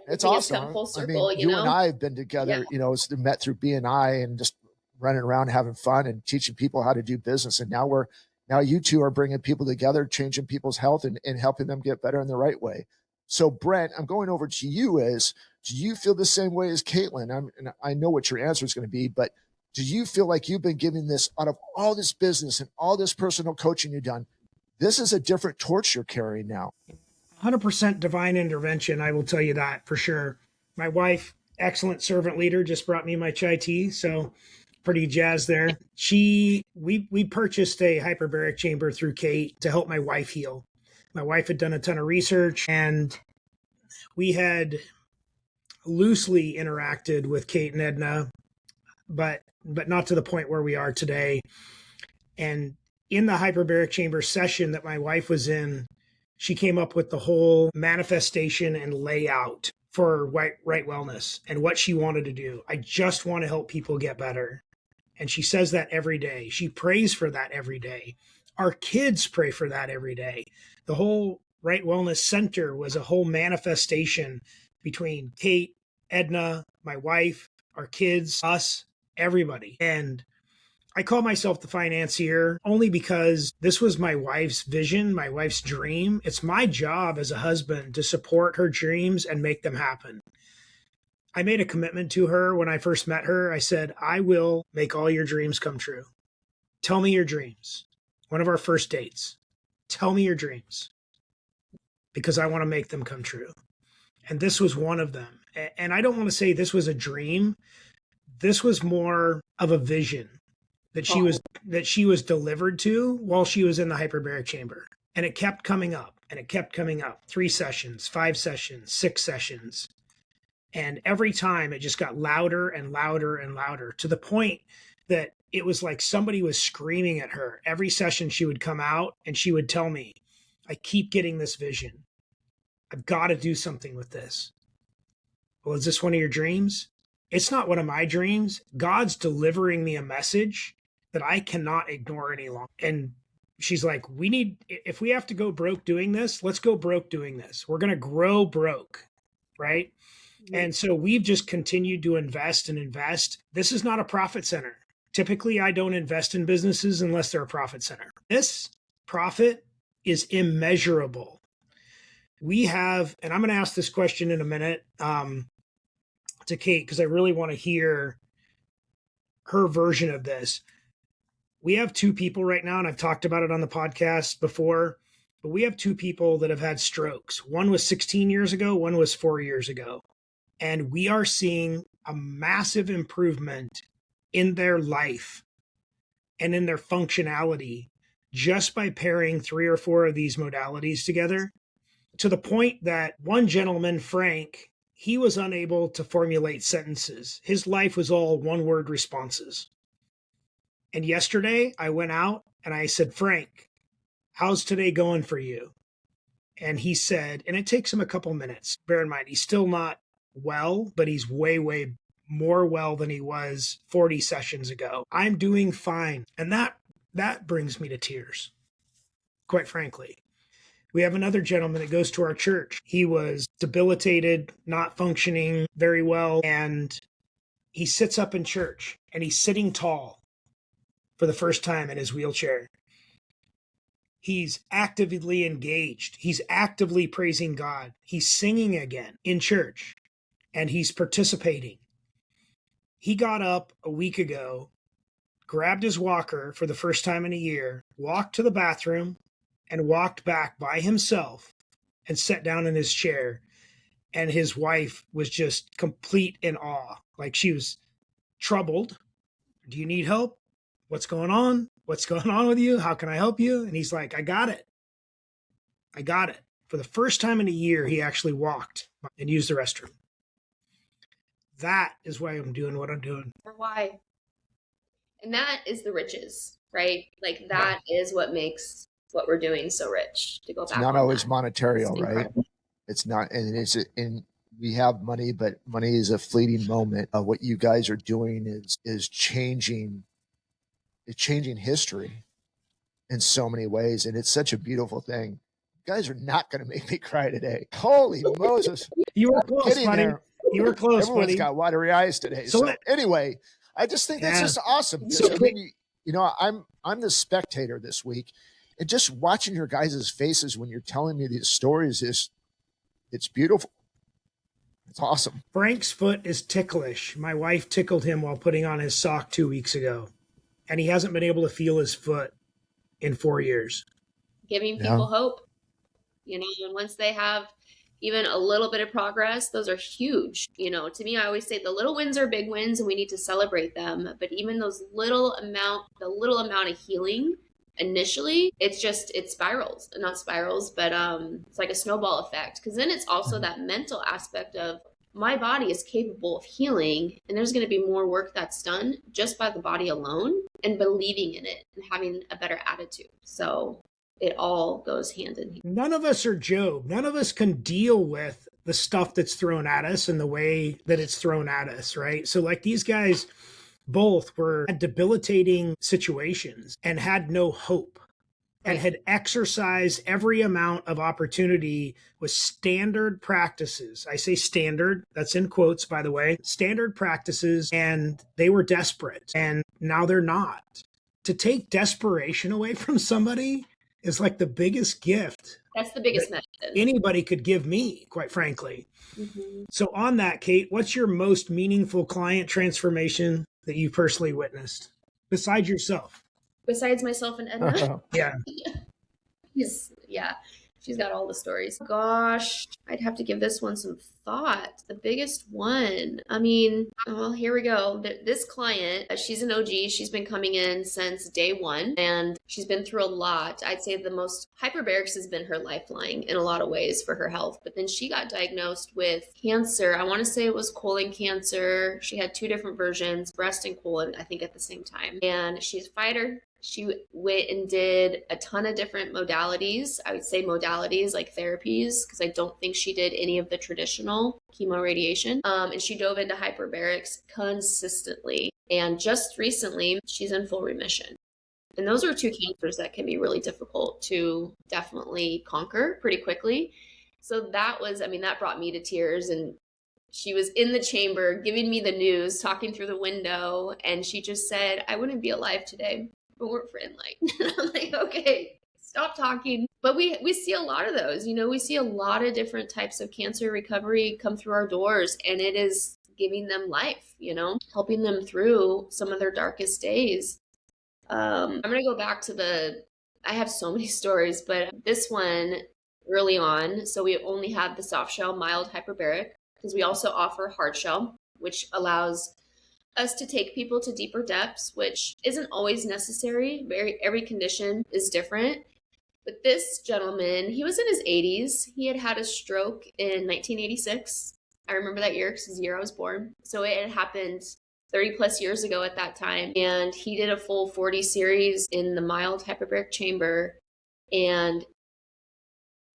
it's awesome. Full circle, you and I have been together, met through BNI and just running around having fun and teaching people how to do business. And now you two are bringing people together, changing people's health and helping them get better in the right way. So Brent, I'm going over to you. Do you feel the same way as Caitlin? And I know what your answer is going to be, but do you feel like you've been giving this, out of all this business and all this personal coaching you've done, this is a different torch you're carrying now? 100% divine intervention. I will tell you that for sure. My wife, excellent servant leader, just brought me my chai tea. So pretty jazzed there. We purchased a hyperbaric chamber through Kate to help my wife heal. My wife had done a ton of research and we had loosely interacted with Kate and Edna, but not to the point where we are today. And in the hyperbaric chamber session that my wife was in, she came up with the whole manifestation and layout for right wellness and what she wanted to do. I just want to help people get better. And she says that every day. She prays for that every day. Our kids pray for that every day. The whole Right Wellness Center was a whole manifestation between Kate, Edna, my wife, our kids, us, everybody. And I call myself the financier only because this was my wife's vision, my wife's dream. It's my job as a husband to support her dreams and make them happen. I made a commitment to her when I first met her. I said, I will make all your dreams come true. Tell me your dreams. One of our first dates. Tell me your dreams because I want to make them come true. And this was one of them. And I don't want to say this was a dream. This was more of a vision that she was delivered to while she was in the hyperbaric chamber. And it kept coming up and it kept coming up. 3 sessions, 5 sessions, 6 sessions. And every time it just got louder and louder and louder to the point that it was like somebody was screaming at her. Every session she would come out and she would tell me, I keep getting this vision. I've got to do something with this. Well, is this one of your dreams? It's not one of my dreams. God's delivering me a message that I cannot ignore any longer. And she's like, if we have to go broke doing this, let's go broke doing this. We're going to grow broke. Right. And so we've just continued to invest and invest. This is not a profit center. Typically, I don't invest in businesses unless they're a profit center. This profit is immeasurable. We have, and I'm going to ask this question in a minute to Kate, because I really want to hear her version of this. We have two people right now, and I've talked about it on the podcast before, but we have two people that have had strokes. One was 16 years ago, one was 4 years ago. And we are seeing a massive improvement in their life and in their functionality just by pairing 3 or 4 of these modalities together, to the point that one gentleman, Frank, he was unable to formulate sentences. His life was all one-word responses. And yesterday I went out and I said, Frank, how's today going for you? And he said, and it takes him a couple minutes. Bear in mind, he's still not well, but he's way, way more well than he was 40 sessions ago. I'm doing fine. And that brings me to tears, quite frankly. We have another gentleman that goes to our church. He was debilitated, not functioning very well, and he sits up in church and he's sitting tall for the first time in his wheelchair. He's actively engaged. He's actively praising God. He's singing again in church, and he's participating. He got up a week ago, grabbed his walker for the first time in a year, walked to the bathroom, and walked back by himself and sat down in his chair. And his wife was just complete in awe. Like, she was troubled. Do you need help? What's going on? What's going on with you? How can I help you? And he's like, I got it. I got it. For the first time in a year, he actually walked and used the restroom. That is why I'm doing what I'm doing. Or why? And that is the riches, right? Like, that is what makes what we're doing so rich. To go back, it's not always that. monetary, right? It's not, and we have money, but money is a fleeting moment. What you guys are doing is changing. It's changing history in so many ways, and it's such a beautiful thing. You guys are not going to make me cry today. Holy Moses! You were close, buddy. You were close. Everyone's buddy. got watery eyes today. So anyway, I just think that's just awesome. So, I mean, you know, I'm the spectator this week, and just watching your guys' faces when you're telling me these stories it's beautiful. It's awesome. Frank's foot is ticklish. My wife tickled him while putting on his sock 2 weeks ago, and he hasn't been able to feel his foot in 4 years. Giving people hope, you know, and once they have even a little bit of progress, those are huge. You know, to me, I always say the little wins are big wins and we need to celebrate them. But even those the little amount of healing initially, it spirals, not spirals, but it's like a snowball effect. Because then it's also that mental aspect of my body is capable of healing, and there's going to be more work that's done just by the body alone and believing in it and having a better attitude. So it all goes hand in hand. None of us are Job. None of us can deal with the stuff that's thrown at us and the way that it's thrown at us, right? So like these guys both were at debilitating situations and had no hope and had exercised every amount of opportunity with standard practices. I say standard, that's in quotes, by the way, standard practices, and they were desperate, and now they're not. To take desperation away from somebody is like the biggest gift. That's the biggest medicine anybody could give me, quite frankly. Mm-hmm. So on that, Kate, what's your most meaningful client transformation that you personally witnessed besides yourself? Besides myself and Edna? Yeah. Yeah. She's got all the stories. Gosh, I'd have to give this one some thought. The biggest one. I mean, well, here we go. This client, she's an OG. She's been coming in since day one, and she's been through a lot. I'd say the most Hyperbarics has been her lifeline in a lot of ways for her health. But then she got diagnosed with cancer. I want to say it was colon cancer. She had 2 different versions, breast and colon, I think at the same time. And she's a fighter. She went and did a ton of different modalities. I would say modalities like therapies, because I don't think she did any of the traditional chemo radiation. And she dove into hyperbarics consistently. And just recently, she's in full remission. And those are two cancers that can be really difficult to definitely conquer pretty quickly. So that was, I mean, that brought me to tears. And she was in the chamber giving me the news, talking through the window, and she just said, "I wouldn't be alive today if it weren't for Enlight." And I'm like, okay, stop talking. But we see a lot of those, you know, we see a lot of different types of cancer recovery come through our doors, and it is giving them life, you know, helping them through some of their darkest days. I'm going to go back to I have so many stories, but this one early on. So we only had the soft shell, mild hyperbaric, because we also offer hard shell, which allows us to take people to deeper depths, which isn't always necessary. Every condition is different. But this gentleman, he was in his 80s. He had had a stroke in 1986. I remember that year because it's the year I was born. So it had happened 30 plus years ago at that time. And he did a full 40 series in the mild hyperbaric chamber. And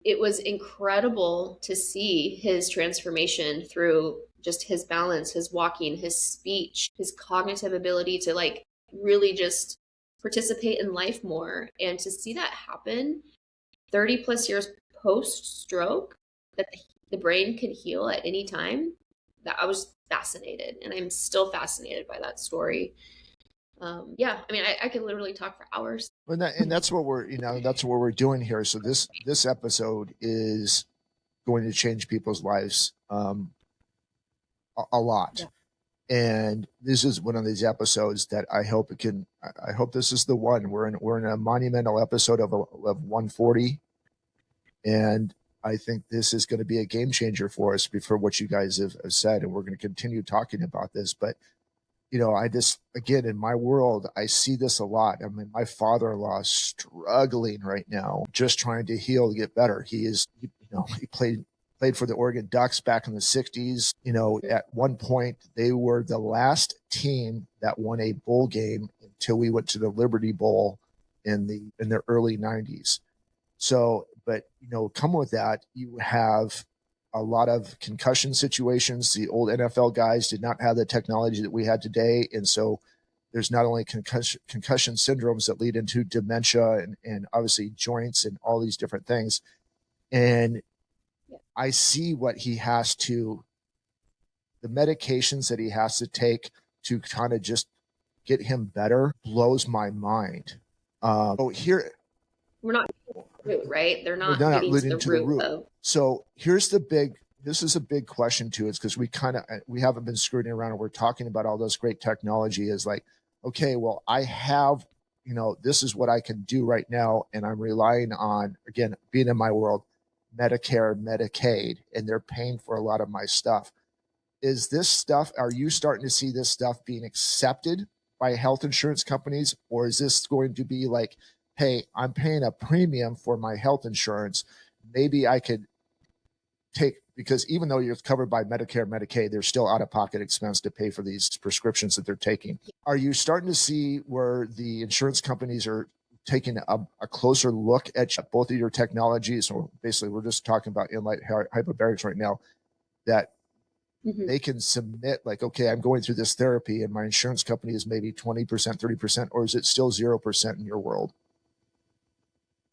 it was incredible to see his transformation through just his balance, his walking, his speech, his cognitive ability to like really just participate in life more. And to see that happen 30 plus years post stroke, that the brain could heal at any time, that I was fascinated. And I'm still fascinated by that story. Yeah, I mean, I could literally talk for hours. And that's what that's what we're doing here. So this episode is going to change people's lives a lot. Yeah. And this is one of these episodes that I hope this is the one. We're in a monumental episode of 140. And I think this is going to be a game changer for us for what you guys have said. And we're going to continue talking about this. But you know, I just, again, in my world, I see this a lot. I mean, my father-in-law is struggling right now, just trying to heal, to get better. He played for the Oregon Ducks back in the 60s. You know, at one point, they were the last team that won a bowl game until we went to the Liberty Bowl in the early 90s. So, but, you know, come with that, you have a lot of concussion situations. The old NFL guys did not have the technology that we had today. And so there's not only concussion syndromes that lead into dementia and obviously joints and all these different things. And I see what he has to, the medications that he has to take to kind of just get him better blows my mind. So here, we're not root, right? They're not getting to the root. So this is a big question too, is because we haven't been skirting around and we're talking about all this great technology is like, okay, well, I have, you know, this is what I can do right now. And I'm relying on, again, being in my world, Medicare, Medicaid, and they're paying for a lot of my stuff. Is this stuff, are you starting to see this stuff being accepted by health insurance companies? Or is this going to be like, hey, I'm paying a premium for my health insurance. Maybe I could take, because even though you're covered by Medicare, Medicaid, there's still out-of-pocket expense to pay for these prescriptions that they're taking. Are you starting to see where the insurance companies are taking a closer look at both of your technologies? So basically, we're just talking about Enlight Hyperbarics right now, that they can submit like, okay, I'm going through this therapy and my insurance company is maybe 20%, 30%, or is it still 0% in your world?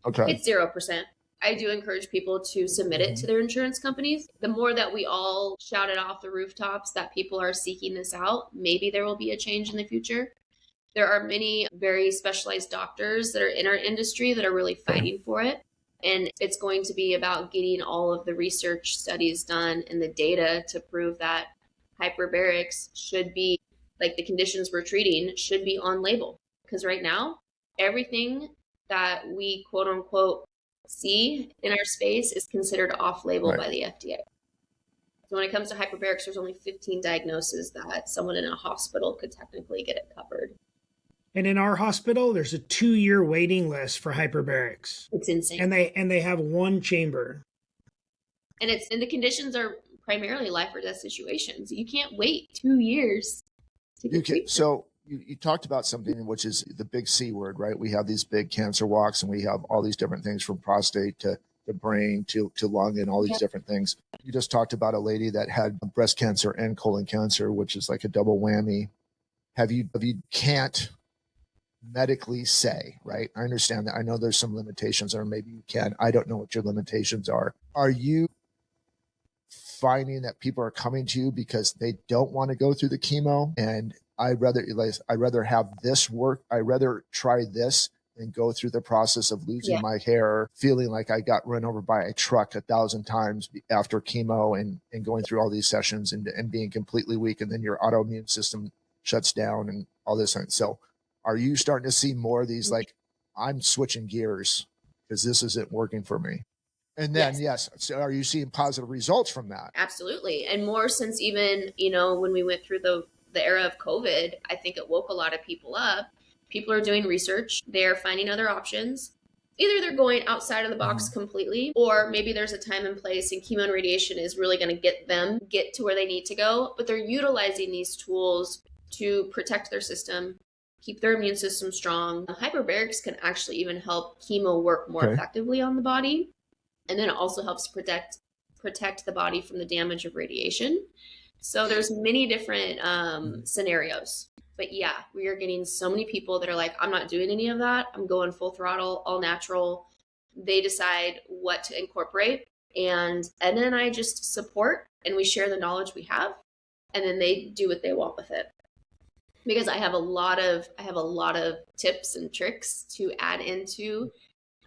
Okay. It's 0%. I do encourage people to submit it to their insurance companies. The more that we all shout it off the rooftops that people are seeking this out, maybe there will be a change in the future. There are many very specialized doctors that are in our industry that are really fighting for it. And it's going to be about getting all of the research studies done and the data to prove that hyperbarics should be, like the conditions we're treating, should be on label. Because right now, everything that we quote unquote see in our space is considered off label by the FDA. So when it comes to hyperbarics, there's only 15 diagnoses that someone in a hospital could technically get it covered. And in our hospital, there's a 2-year waiting list for hyperbarics. It's insane. And they have one chamber. And the conditions are primarily life or death situations. You can't wait 2 years to get treatment. So you talked about something which is the big C word, right? We have these big cancer walks and we have all these different things from prostate to brain to lung and all these different things. You just talked about a lady that had breast cancer and colon cancer, which is like a double whammy. medically say, right? I understand that. I know there's some limitations, or maybe you can. I don't know what your limitations are. Are you finding that people are coming to you because they don't want to go through the chemo, and I'd rather have this work, I'd rather try this and go through the process of losing my hair, feeling like I got run over by a truck 1,000 times after chemo, and going through all these sessions and being completely weak, and then your autoimmune system shuts down and all this. So are you starting to see more of these, like, I'm switching gears because this isn't working for me? And then, yes. So are you seeing positive results from that? Absolutely. And more since even, when we went through the era of COVID, I think it woke a lot of people up. People are doing research. They're finding other options. Either they're going outside of the box completely, or maybe there's a time and place and chemo and radiation is really going to get to where they need to go. But they're utilizing these tools to protect their system, keep their immune system strong. Hyperbarics can actually even help chemo work more effectively on the body. And then it also helps protect the body from the damage of radiation. So there's many different scenarios. But yeah, we are getting so many people that are like, I'm not doing any of that. I'm going full throttle, all natural. They decide what to incorporate. And then I just support, and we share the knowledge we have. And then they do what they want with it. Because I have a lot of tips and tricks to add into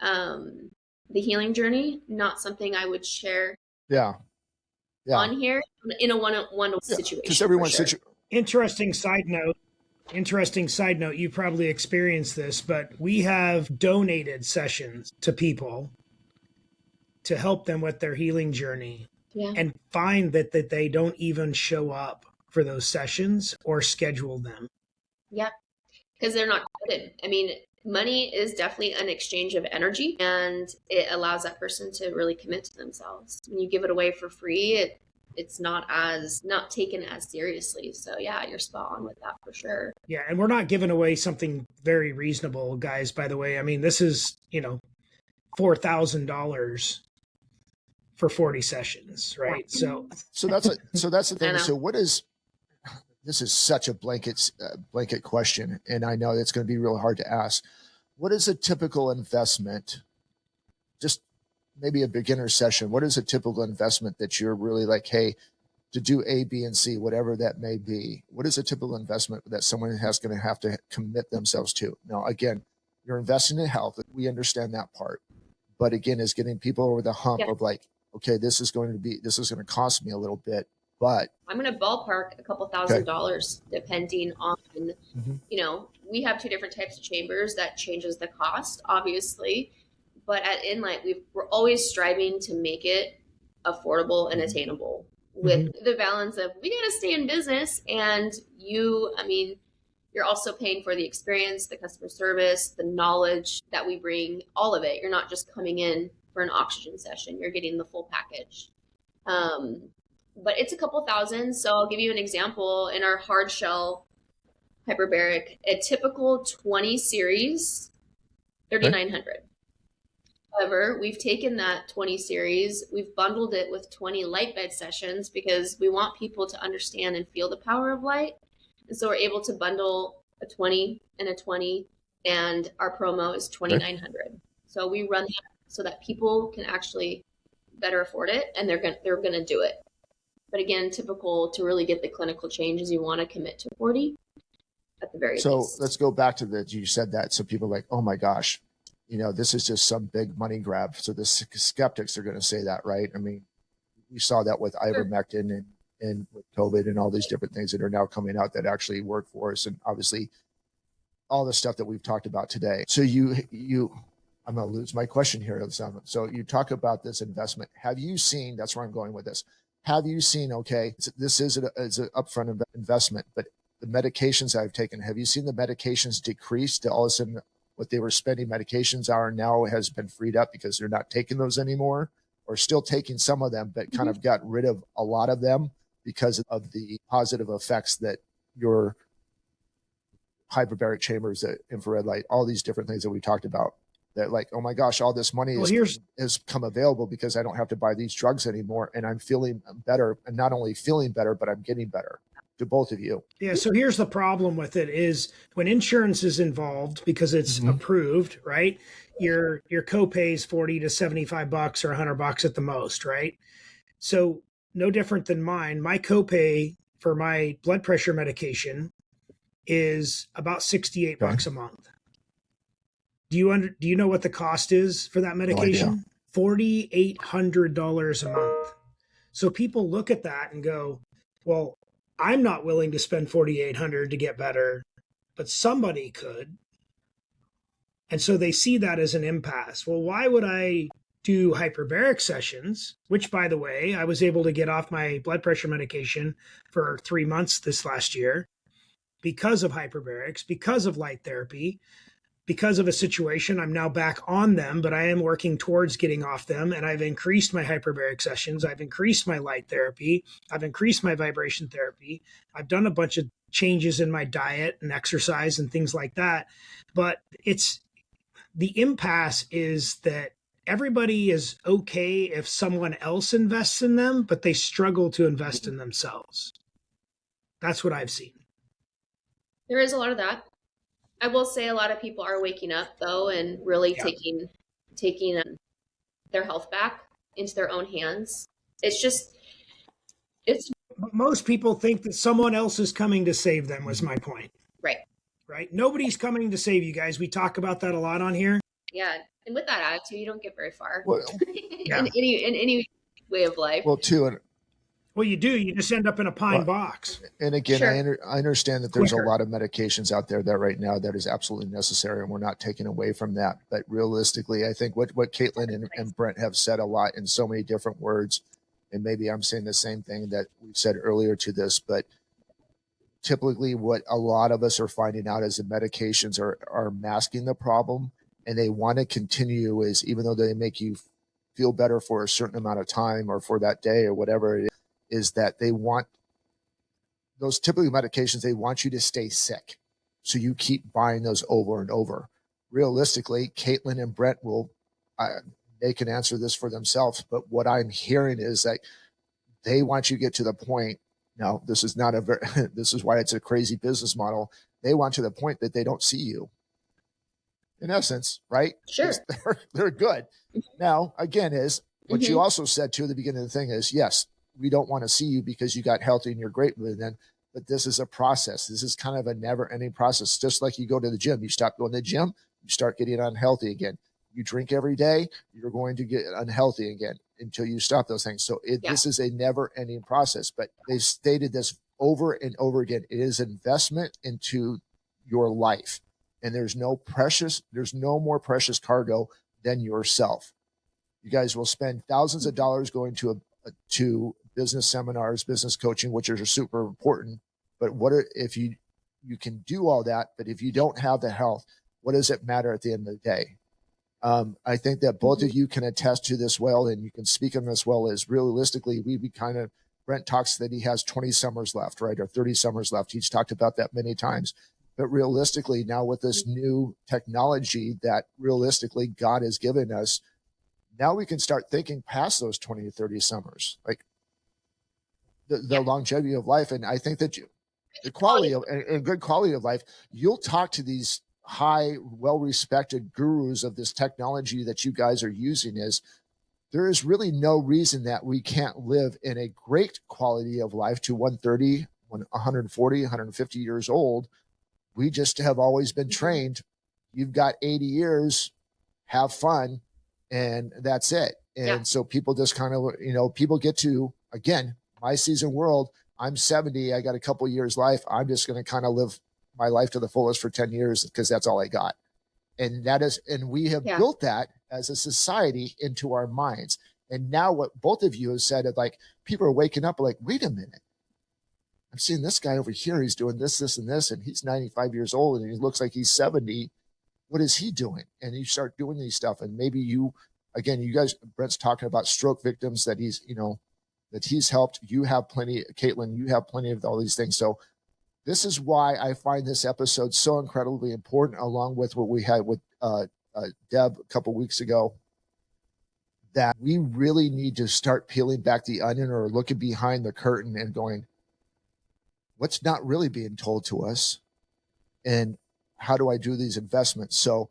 the healing journey. Not something I would share on here in a one-on-one situation. Because everyone's Interesting side note, you probably experienced this, but we have donated sessions to people to help them with their healing journey, and find that they don't even show up for those sessions or schedule them. Yeah, because they're not committed. I mean, money is definitely an exchange of energy, and it allows that person to really commit to themselves. When you give it away for free, it's not taken as seriously. So yeah, you're spot on with that for sure. Yeah, and we're not giving away something very reasonable, guys, by the way. I mean, this is, $4,000 for 40 sessions, right? So that's the thing. So this is such a blanket question, and I know it's going to be really hard to ask. What is a typical investment? Just maybe a beginner session. What is a typical investment that you're really like, hey, to do A, B, and C, whatever that may be? What is a typical investment that someone going to have to commit themselves to? Now, again, you're investing in health. We understand that part. But again, is getting people over the hump of like, okay, this is going to cost me a little bit, but I'm going to ballpark a couple $1,000 depending on, we have two different types of chambers that changes the cost, obviously. But at Inlight, we're always striving to make it affordable and attainable with the balance of, we got to stay in business, and you're also paying for the experience, the customer service, the knowledge that we bring, all of it. You're not just coming in for an oxygen session. You're getting the full package. But it's a couple thousand. So I'll give you an example. In our hard shell hyperbaric, a typical 20 series, $3,900. However, we've taken that 20 series, we've bundled it with 20 light bed sessions because we want people to understand and feel the power of light. And so we're able to bundle a 20 and a 20, and our promo is $2,900. So we run that so that people can actually better afford it, and they're gonna do it. But again, typical to really get the clinical changes, you want to commit to 40 at the very least. So let's go back to you said that. So people are like, oh my gosh, this is just some big money grab. So the skeptics are going to say that, right? I mean, we saw that with ivermectin and with COVID and all these different things that are now coming out that actually work for us. And obviously all the stuff that we've talked about today. So I'm going to lose my question here. So you talk about this investment. Have you seen, that's where I'm going with this. Have you seen, okay, this is an upfront investment, but the medications I've taken, have you seen the medications decrease to all of a sudden what they were spending medications are now has been freed up because they're not taking those anymore, or still taking some of them, but kind of got rid of a lot of them because of the positive effects that your hyperbaric chambers, the infrared light, all these different things that we talked about, that like, oh my gosh, all this money has come available because I don't have to buy these drugs anymore. And I'm feeling better, and not only feeling better, but I'm getting better. to both of you. Yeah, so here's the problem with it is when insurance is involved because it's approved, right? Your copay is 40 to 75 bucks or 100 bucks at the most, right? So no different than mine. My copay for my blood pressure medication is about 68 bucks a month. Do you know what the cost is for that medication? $4,800 a month. So people look at that and go, well, I'm not willing to spend 4,800 to get better, but somebody could. And so they see that as an impasse. Well, why would I do hyperbaric sessions, which, by the way, I was able to get off my blood pressure medication for 3 months this last year because of hyperbarics, because of light therapy, because of a situation. I'm now back on them, but I am working towards getting off them. And I've increased my hyperbaric sessions. I've increased my light therapy. I've increased my vibration therapy. I've done a bunch of changes in my diet and exercise and things like that. But the impasse is that everybody is okay if someone else invests in them, but they struggle to invest in themselves. That's what I've seen. There is a lot of that. I will say a lot of people are waking up though and really taking their health back into their own hands. But most people think that someone else is coming to save them was my point. Right. Nobody's coming to save you guys. We talk about that a lot on here. Yeah. And with that attitude, you don't get very far Well, in any way of life. Well, too, well, you do. You just end up in a pine box. And again, Sure. I understand that there's a lot of medications out there that right now that is absolutely necessary, and we're not taking away from that. But realistically, I think what Caitlin and Brent have said a lot in so many different words, and maybe I'm saying the same thing that we said earlier to this, but typically what a lot of us are finding out is the medications are masking the problem, and they want to continue is even though they make you feel better for a certain amount of time or for that day or whatever it is that they want those typically medications, they want you to stay sick. So you keep buying those over and over. Realistically, Caitlin and Brent they can answer this for themselves. But what I'm hearing is that they want you to get to the point. Now, this is not this is why it's a crazy business model. They want to the point that they don't see you. In essence, right? Sure. They're good. Now, again, is what you also said to the beginning of the thing is, yes, we don't want to see you because you got healthy and you're great with it. But this is a process. This is kind of a never ending process. Just like you go to the gym, you stop going to the gym, you start getting unhealthy again. You drink every day, you're going to get unhealthy again until you stop those things. So this is a never ending process, but they've stated this over and over again. It is investment into your life, and there's no more precious cargo than yourself. You guys will spend thousands of dollars going to business seminars, business coaching, which are super important. But if you can do all that, but if you don't have the health, what does it matter at the end of the day? I think that both of you can attest to this well, and you can speak on this well as realistically, Brent talks that he has 20 summers left, right? Or 30 summers left. He's talked about that many times. But realistically, now with this new technology that realistically God has given us, now we can start thinking past those 20 to 30 summers, like the longevity of life. And I think that the quality of and good quality of life, you'll talk to these high, well-respected gurus of this technology that you guys are using is there is really no reason that we can't live in a great quality of life to 130, 140, 150 years old. We just have always been trained. You've got 80 years, have fun, and that's it. And so people just kind of, people get to, again, my season world, I'm 70, I got a couple years life. I'm just going to kind of live my life to the fullest for 10 years because that's all I got. And we have built that as a society into our minds. And now what both of you have said is like, people are waking up like, wait a minute. I'm seeing this guy over here. He's doing this, this, and this, and he's 95 years old and he looks like he's 70. What is he doing? And you start doing these stuff. And maybe you guys, Brent's talking about stroke victims that he's helped. You have plenty, Caitlin, you have plenty of all these things. So this is why I find this episode so incredibly important, along with what we had with Deb a couple weeks ago, that we really need to start peeling back the onion or looking behind the curtain and going, what's not really being told to us, and how do I do these investments? So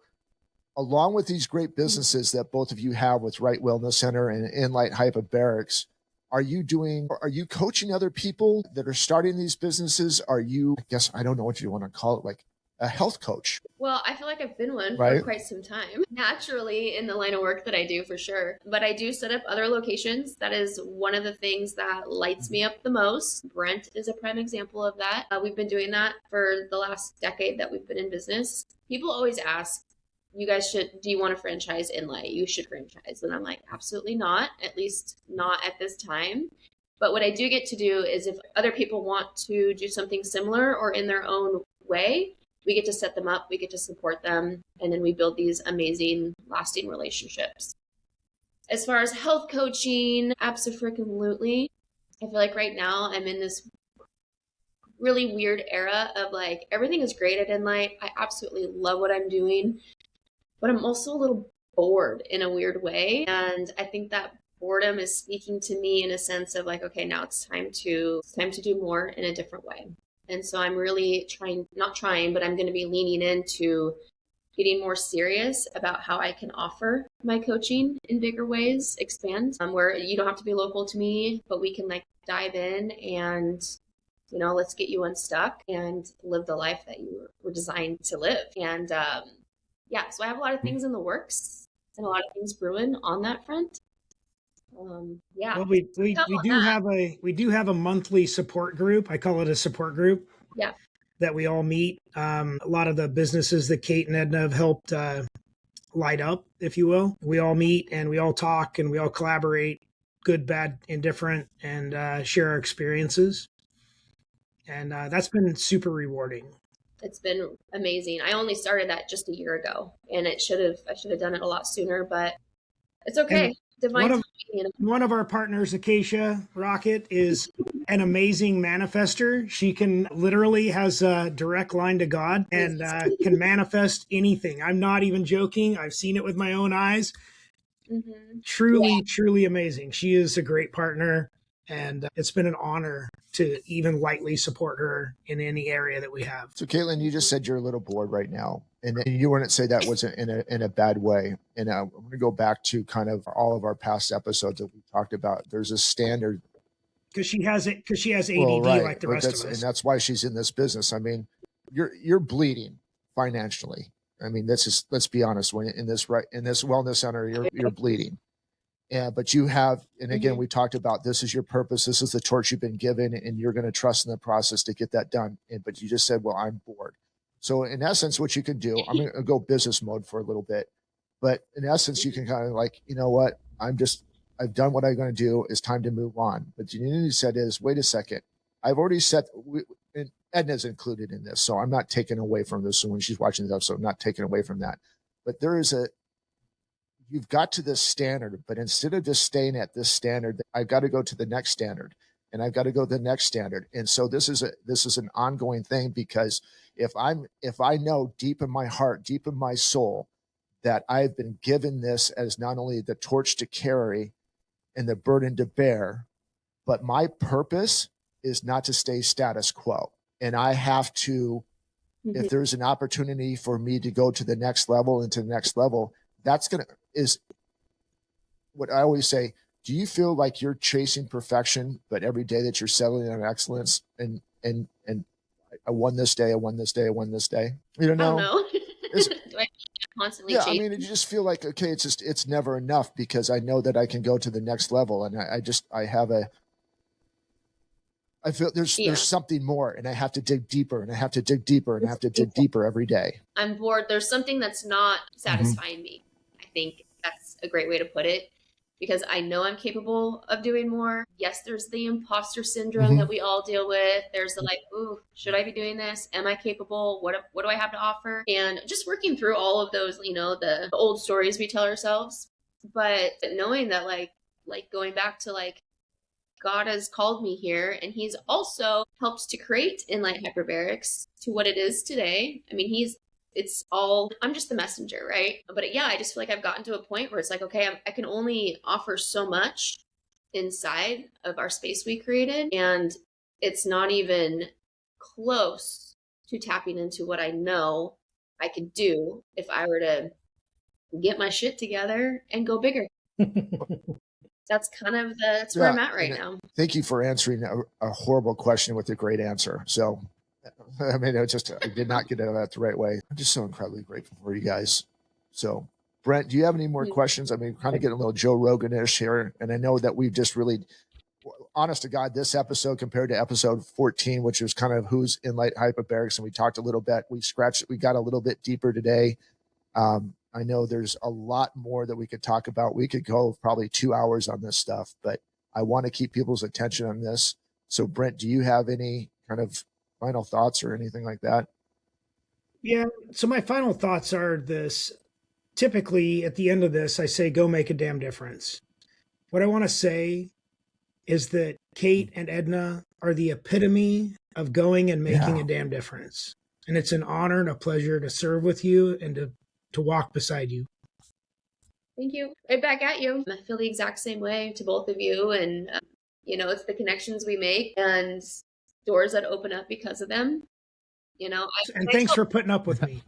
along with these great businesses that both of you have with Right Wellness Center and Inlight Hyperbarics, are you coaching other people that are starting these businesses? Are you, I guess, I don't know what you want to call it, like a health coach? Well, I feel like I've been one for Right. quite some time, naturally in the line of work that I do for sure. But I do set up other locations. That is one of the things that lights me up the most. Brent is a prime example of that. We've been doing that for the last decade that we've been in business. People always ask, do you want to franchise Inlight? You should franchise. And I'm like, absolutely not, at least not at this time. But what I do get to do is if other people want to do something similar or in their own way, we get to set them up, we get to support them, and then we build these amazing, lasting relationships. As far as health coaching, absolutely. I feel like right now I'm in this really weird era of like, everything is great at Inlight. I absolutely love what I'm doing, but I'm also a little bored in a weird way. And I think that boredom is speaking to me in a sense of like, okay, now it's time to do more in a different way. And so I'm really not trying, but I'm going to be leaning into getting more serious about how I can offer my coaching in bigger ways, expand, where you don't have to be local to me, but we can like dive in and, let's get you unstuck and live the life that you were designed to live. And so I have a lot of things in the works and a lot of things brewing on that front. Well, we do have a monthly support group. I call it a support group. Yeah. That we all meet. A lot of the businesses that Kate and Edna have helped light up, if you will. We all meet and we all talk and we all collaborate, good, bad, indifferent, and share our experiences. And that's been super rewarding. It's been amazing. I only started that just a year ago, and I should have done it a lot sooner, but it's okay. One of our partners, Acacia Rocket, is an amazing manifester. She can literally has a direct line to God and can manifest anything. I'm not even joking. I've seen it with my own eyes. Mm-hmm. Truly amazing. She is a great partner, and it's been an honor to even lightly support her in any area that we have. So Caitlin, you just said you're a little bored right now, and you wouldn't say that wasn't in a bad way. And I'm going to go back to kind of all of our past episodes that we talked about. There's a standard because she has ADD, right, like the rest of us, and that's why she's in this business. I mean, you're bleeding financially. I mean, let's be honest. When in this wellness center, you're bleeding. Yeah, but you have, and again, we talked about this is your purpose. This is the torch you've been given, and you're going to trust in the process to get that done. But you just said, well, I'm bored. So in essence, what you can do, I'm going to go business mode for a little bit, but in essence, you can kind of like, you know what, I've done what I'm going to do. It's time to move on. But you said is, wait a second. I've already set, and Edna's included in this, so I'm not taking away from this. So when she's watching this episode, I'm not taking away from that. But you've got to this standard, but instead of just staying at this standard, I've got to go to the next standard, and I've got to go to the next standard. And so this is an ongoing thing, because if I know deep in my heart, deep in my soul, that I've been given this as not only the torch to carry and the burden to bear, but my purpose is not to stay status quo. And I have to, if there's an opportunity for me to go to the next level and to the next level, is what I always say. Do you feel like you're chasing perfection, but every day that you're settling on excellence and I won this day, I won this day, I won this day? You don't know. I don't know. Do I constantly chasing? I mean, you just feel like, okay, it's never enough, because I know that I can go to the next level, and I feel there's something more, and I have to dig deeper, and I have to dig deeper, and I have to dig deeper every day. I'm bored. There's something that's not satisfying me. I think that's a great way to put it, because I know I'm capable of doing more. Yes, there's the imposter syndrome that we all deal with. There's the like, ooh, should I be doing this? Am I capable? What do I have to offer? And just working through all of those, the old stories we tell ourselves. But knowing that like going back to like, God has called me here, and he's also helped to create Inlight Hyperbarics to what it is today. I mean, I'm just the messenger, right? But I just feel like I've gotten to a point where it's like, okay, I can only offer so much inside of our space we created. And it's not even close to tapping into what I know I could do if I were to get my shit together and go bigger. That's where I'm at right now. Thank you for answering a horrible question with a great answer. So, I mean, I did not get it out the right way. I'm just so incredibly grateful for you guys. So, Brent, do you have any more questions? I mean, kind of getting a little Joe Rogan-ish here. And I know that we've just really, honest to God, this episode compared to episode 14, which was kind of who's in light hyperbarics, and we talked a little bit, we got a little bit deeper today. I know there's a lot more that we could talk about. We could go probably 2 hours on this stuff, but I want to keep people's attention on this. So, Brent, do you have any kind of final thoughts or anything like that? Yeah. So my final thoughts are this. Typically at the end of this, I say, go make a damn difference. What I want to say is that Kate and Edna are the epitome of going and making a damn difference. And it's an honor and a pleasure to serve with you and to walk beside you. Thank you. Right back at you. I feel the exact same way to both of you. And, it's the connections we make and doors that open up because of them. Thanks for putting up with me.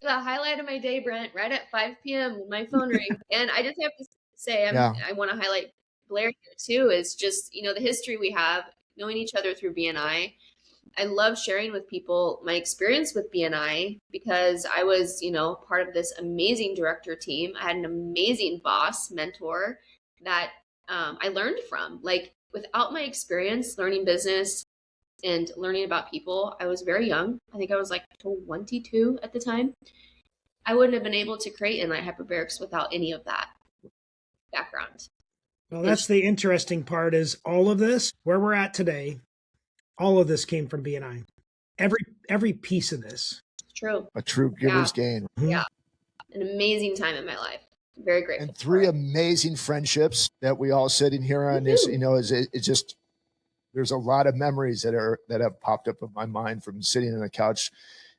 The highlight of my day, Brent, right at 5 p.m. when my phone rings. And I just have to say, I want to highlight Blair here too, is just, the history we have, knowing each other through BNI. I love sharing with people my experience with BNI because I was, part of this amazing director team. I had an amazing boss, mentor that I learned from. Like, without my experience learning business and learning about people, I was very young. I think I was like 22 at the time. I wouldn't have been able to create Inlight Hyperbarics without any of that background. Well, that's the interesting part is all of this, where we're at today, all of this came from BNI. Every piece of this. It's true. A true giver's gain. Yeah. An amazing time in my life. Very grateful. And 3 amazing friendships that we all sitting here on this, it's just, there's a lot of memories that have popped up in my mind from sitting on the couch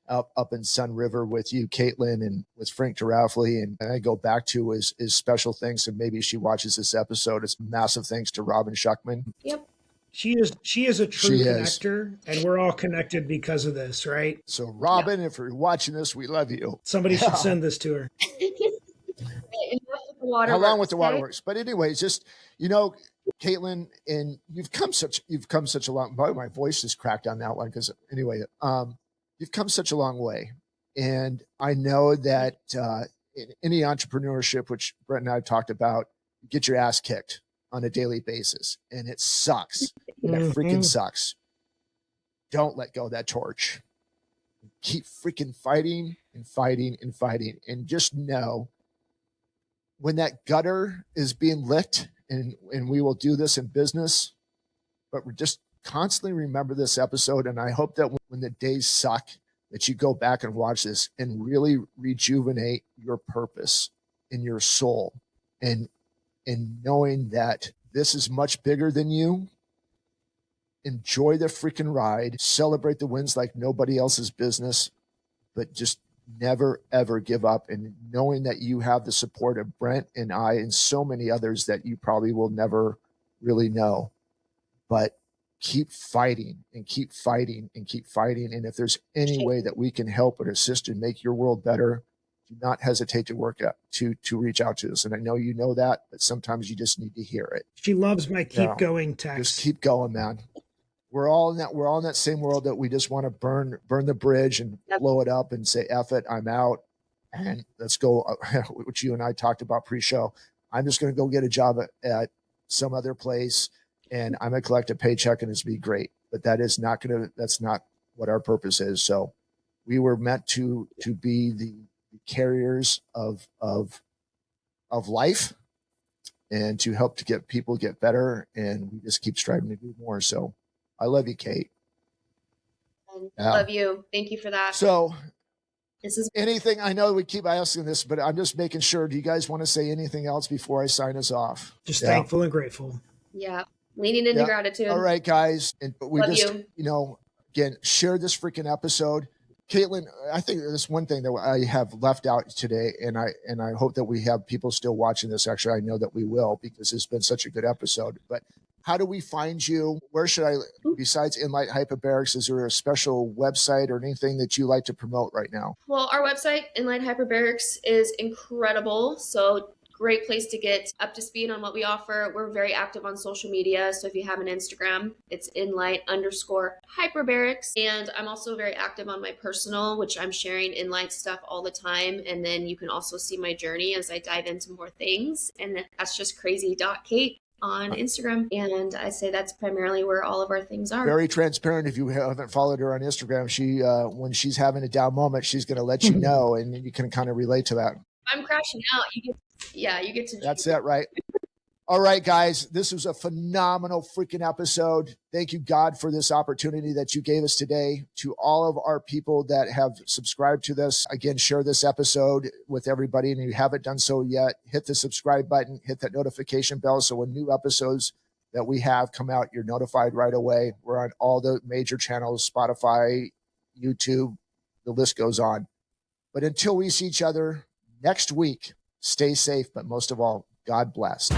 up in Sun River with you, Caitlin, and with Frank Giraffe. And I go back to his special thanks, and maybe she watches this episode. It's massive thanks to Robin Schuckman. Yep. She is a true connector, and we're all connected because of this, right? So, Robin, if you're watching this, we love you. Somebody should send this to her. Along with the waterworks. But anyways, just, Caitlin, and you've come such a long, my voice is cracked on that one. Cause anyway, you've come such a long way. And I know that, in any entrepreneurship, which Brent and I have talked about, you get your ass kicked on a daily basis, and it sucks. It freaking sucks. Don't let go of that torch. Keep freaking fighting and fighting and fighting. And just know when that gutter is being lit, and we will do this in business, but we're just constantly remember this episode. And I hope that when the days suck, that you go back and watch this and really rejuvenate your purpose in your soul, and knowing that this is much bigger than you. Enjoy the freaking ride, celebrate the wins like nobody else's business, but just never, ever give up. And knowing that you have the support of Brent and I and so many others that you probably will never really know, but keep fighting and keep fighting and keep fighting. And if there's any way that we can help or assist and make your world better, do not hesitate to work out, to reach out to us. And I know you know that, but sometimes you just need to hear it. She loves my keep going text. Just keep going, man. We're all in that same world that we just want to burn the bridge and blow it up and say, F it, I'm out. And let's go, which you and I talked about pre-show. I'm just going to go get a job at some other place, and I'm going to collect a paycheck and it's be great. But that's not what our purpose is. So we were meant to be the carriers of life, and to help to get people get better. And we just keep striving to do more. So I love you, Kate. Love you. Thank you for that. So this is anything, I know we keep asking this, but I'm just making sure. Do you guys want to say anything else before I sign us off? Just thankful and grateful. Yeah. Leaning into gratitude. All right, guys. And we love just, you. Again, share this freaking episode. Caitlin, I think there's one thing that I have left out today, and I hope that we have people still watching this. Actually, I know that we will, because it's been such a good episode. But how do we find you? Where should I, besides Enlight Hyperbarics, is there a special website or anything that you like to promote right now? Well, our website, Enlight Hyperbarics, is incredible. So great place to get up to speed on what we offer. We're very active on social media. So if you have an Instagram, it's Enlight_Hyperbarics. And I'm also very active on my personal, which I'm sharing Enlight stuff all the time. And then you can also see my journey as I dive into more things. And that's just crazy.kate on Instagram. And I say that's primarily where all of our things are. Very transparent. If you haven't followed her on Instagram, she when she's having a down moment, she's going to let you know, and you can kind of relate to that. I'm crashing out. You get to. That's it, right? All right, guys, this was a phenomenal freaking episode. Thank you, God, for this opportunity that you gave us today. To all of our people that have subscribed to this, again, share this episode with everybody. And if you haven't done so yet, hit the subscribe button, hit that notification bell. So when new episodes that we have come out, you're notified right away. We're on all the major channels, Spotify, YouTube, the list goes on. But until we see each other next week, stay safe, but most of all, God bless.